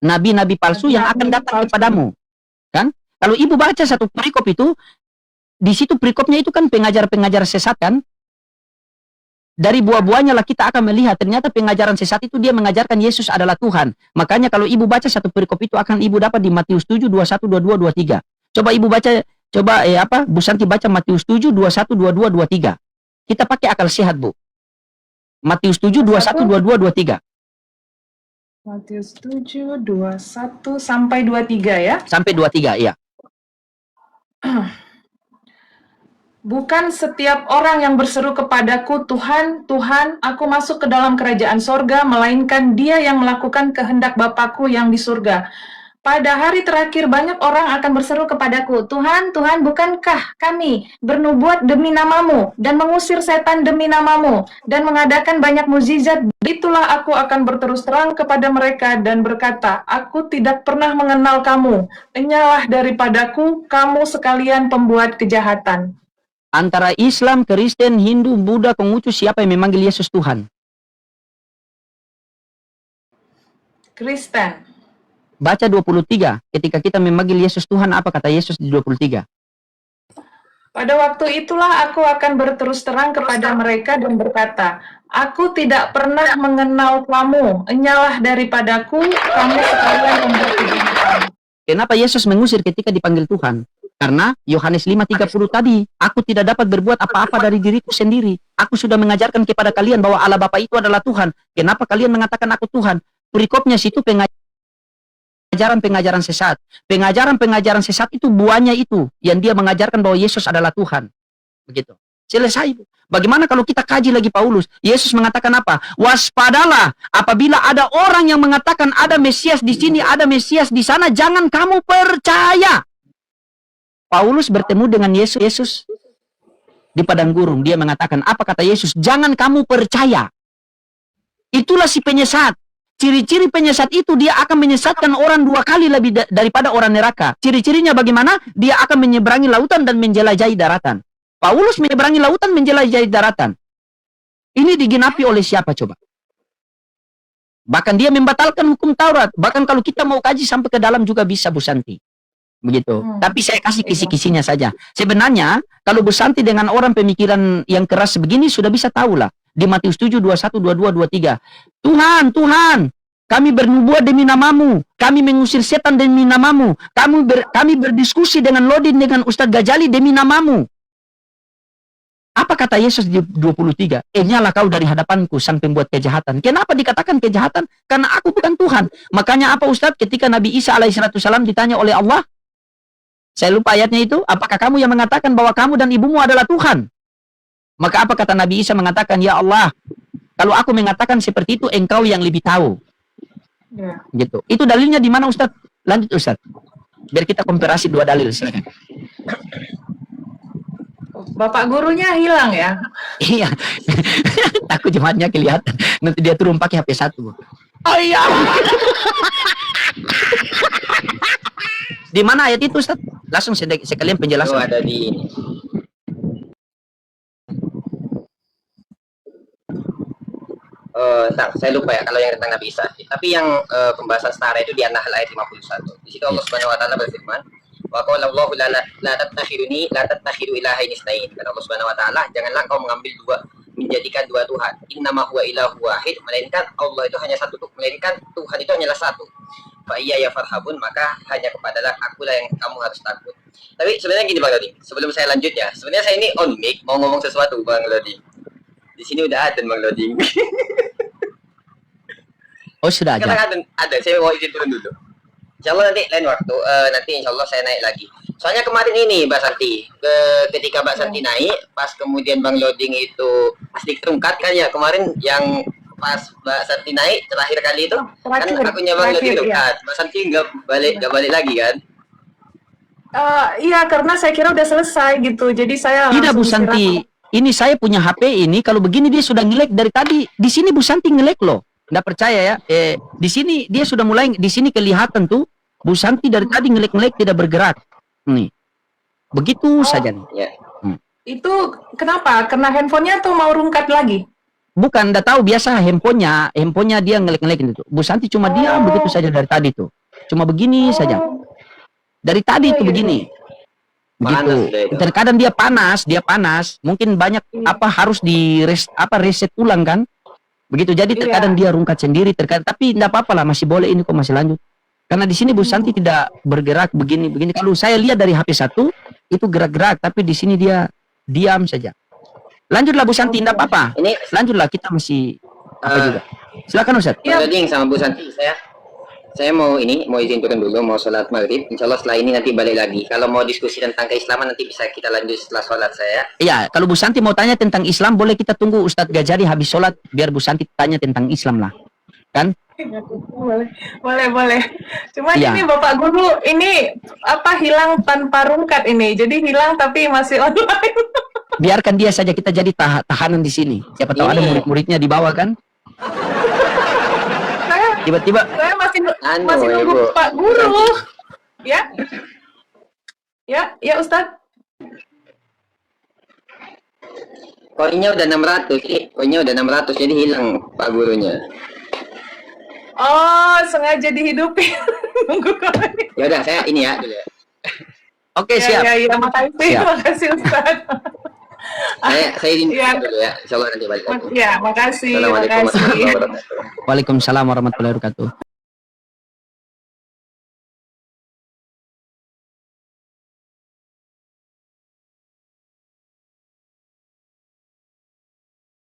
nabi-nabi palsu yang akan datang kepadamu. Kan? Kalau Ibu baca satu perikop itu, di situ perikopnya itu kan pengajar-pengajar sesat kan? Dari buah-buahnya lah kita akan melihat ternyata pengajaran sesat itu dia mengajarkan Yesus adalah Tuhan. Makanya kalau Ibu baca satu perikop itu akan Ibu dapat di Matius 7, 21, 22, 23. Coba Ibu baca, Bu Santi baca Matius 7, 21, 22, 23. Kita pakai akal sehat, Bu. Matius 7, 21, 22, 23. Matius 7, 21 sampai 23 ya? Sampai 23, iya. Bukan setiap orang yang berseru kepadaku, Tuhan, Tuhan, aku masuk ke dalam kerajaan sorga, melainkan dia yang melakukan kehendak Bapakku yang di surga. Pada hari terakhir banyak orang akan berseru kepadaku, Tuhan, Tuhan, bukankah kami bernubuat demi namamu, dan mengusir setan demi namamu, dan mengadakan banyak mukjizat? Itulah aku akan berterus terang kepada mereka dan berkata, aku tidak pernah mengenal kamu, enyalah daripadaku, kamu sekalian pembuat kejahatan. Antara Islam, Kristen, Hindu, Buddha, Konghucu, siapa yang memanggil Yesus Tuhan? Kristen. Baca 23. Ketika kita memanggil Yesus Tuhan, apa kata Yesus di 23? Pada waktu itulah aku akan berterus terang kepada mereka dan berkata, aku tidak pernah mengenal kamu, enyalah daripadaku, kamu sekalian pembuat kejahatan. Kenapa Yesus mengusir ketika dipanggil Tuhan? Karena Yohanes 5:30 tadi, aku tidak dapat berbuat apa-apa dari diriku sendiri. Aku sudah mengajarkan kepada kalian bahwa Allah Bapa itu adalah Tuhan. Kenapa kalian mengatakan aku Tuhan? Perikopnya situ pengajaran-pengajaran sesat. Pengajaran-pengajaran sesat itu buahnya itu yang dia mengajarkan bahwa Yesus adalah Tuhan. Begitu. Selesai. Bagaimana kalau kita kaji lagi Paulus? Yesus mengatakan apa? Waspadalah apabila ada orang yang mengatakan ada Mesias di sini, ada Mesias di sana, jangan kamu percaya. Paulus bertemu dengan Yesus di padang gurun. Dia mengatakan, apa kata Yesus? Jangan kamu percaya. Itulah si penyesat. Ciri-ciri penyesat itu dia akan menyesatkan orang 2 kali lebih daripada orang neraka. Ciri-cirinya bagaimana? Dia akan menyeberangi lautan dan menjelajahi daratan. Paulus menyeberangi lautan, menjelajahi daratan. Ini digenapi oleh siapa coba? Bahkan dia membatalkan hukum Taurat. Bahkan kalau kita mau kaji sampai ke dalam juga bisa, Bu Santi. begitu. Tapi saya kasih kisi-kisinya saja. Sebenarnya kalau Bu Santi dengan orang pemikiran yang keras begini sudah bisa tahu lah. Di Matius 7, 21, 22, 23. Tuhan, Tuhan, kami bernubuat demi namamu. Kami mengusir setan demi namamu. Kami berdiskusi dengan Lodin, dengan Ustadz Ghazali demi namamu. Apa kata Yesus di 23? Nyalah kau dari hadapanku, sang pembuat kejahatan. Kenapa dikatakan kejahatan? Karena aku bukan Tuhan. Makanya apa Ustadz? Ketika Nabi Isa alaihissalam ditanya oleh Allah, saya lupa ayatnya itu, apakah kamu yang mengatakan bahwa kamu dan ibumu adalah Tuhan? Maka apa kata Nabi Isa mengatakan, ya Allah, kalau aku mengatakan seperti itu, engkau yang lebih tahu. Ya. Gitu. Itu dalilnya di mana Ustadz? Lanjut Ustadz. Biar kita komparasi dua dalil. Silakan. Bapak gurunya hilang ya? Iya. Takut jemaatnya kelihatan. Nanti dia turun pakai HP 1. Oh iya. Di mana ayat itu Ustaz? Langsung sekalian Itu penjelasan. ada di saya lupa ya kalau yang tentang Nabi Isa. Tapi yang pembahasan setara itu di An-Nahl ayat 51. Di situ Allah Subhanahu wa taala berfirman, "Wa qala Allahu la tattakhidu ilahaini itsnain." Kata Allah Subhanahu wa taala, janganlah kau menjadikan dua Tuhan. Innama huwa ilahu wahid, melainkan Allah itu hanya satu, melainkan Tuhan itu hanyalah satu. Fa iya ya farhabun, maka hanya kepadalah akulah yang kamu harus takut. Tapi sebenarnya gini Bang Lodi, sebelum saya lanjut ya, sebenarnya saya ini on mic mau ngomong sesuatu Bang Lodi. Di sini udah ada Bang Lodi. Oh sudah aja. Katakan ada, saya mau izin turun dulu. Insya Allah nanti lain waktu, nanti insya Allah saya naik lagi. Soalnya kemarin ini Mbak Santi, ketika Mbak Santi naik, pas kemudian Bang Loding itu asli terungkat kan ya kemarin yang pas Mbak Santi naik terakhir kali itu kan akunnya Bang Loding terungkat, Mbak Santi nggak balik lagi kan? Iya, karena saya kira udah selesai gitu, jadi saya Tidak Bu langsung Santi. Ini saya punya HP ini, kalau begini dia sudah ngelek dari tadi. Di sini Bu Santi ngelek loh. Nggak percaya ya? Di sini dia sudah mulai, di sini kelihatan tuh Bu Santi dari tadi ngelek-ngelek tidak bergerak. Nih, begitu saja nih. Ya. Itu kenapa? Karena handphonenya tuh mau rungkat lagi. Bukan, nggak tahu biasa handphonenya dia ngelek-ngelek gitu. Bu Santi cuma diam begitu saja dari tadi tuh. Cuma begini saja. Dari tadi tuh begini. Begitu. Terkadang dia panas. Mungkin banyak harus reset ulang kan? Begitu. Jadi terkadang dia rungkat sendiri, tapi enggak apa-apa lah, masih boleh ini kok, masih lanjut. Karena di sini Bu Santi tidak bergerak begini. Kalau saya lihat dari HP 1 itu gerak-gerak, tapi di sini dia diam saja. Lanjutlah Bu Santi, enggak apa-apa. Ini Lanjutlah, kita masih juga. Silakan Ustaz. Bang Loding sama Bu Santi, saya mau izin turun dulu, mau sholat maghrib. Insya Allah setelah ini nanti balik lagi. Kalau mau diskusi tentang keislaman nanti bisa kita lanjut setelah sholat saya. Iya, kalau Bu Santi mau tanya tentang Islam, boleh kita tunggu Ustadz Ghazali habis sholat, biar Bu Santi tanya tentang Islam lah. Kan? Boleh. Cuma Iya. ini Bapak Guru, ini hilang tanpa rungkat ini. Jadi hilang tapi masih online. Biarkan dia saja, kita jadi tahanan di sini. Siapa tahu ada murid-muridnya di bawah kan? Tiba-tiba Saya masih Ibu. nunggu Pak Guru. Ya? Ya Ustadz. Koinnya udah 600, jadi hilang Pak Gurunya. Oh, sengaja dihidupin. Nunggu koin. Ya udah, saya ini ya dulu ya. Oke, siap. Ya, makasih Ustadz. Saya izin Ya. dulu ya. Insya Allah nanti balik lagi. Ya, makasih. Assalamualaikum warahmatullahi wabarakatuh. Waalaikumsalam warahmatullahi wabarakatuh.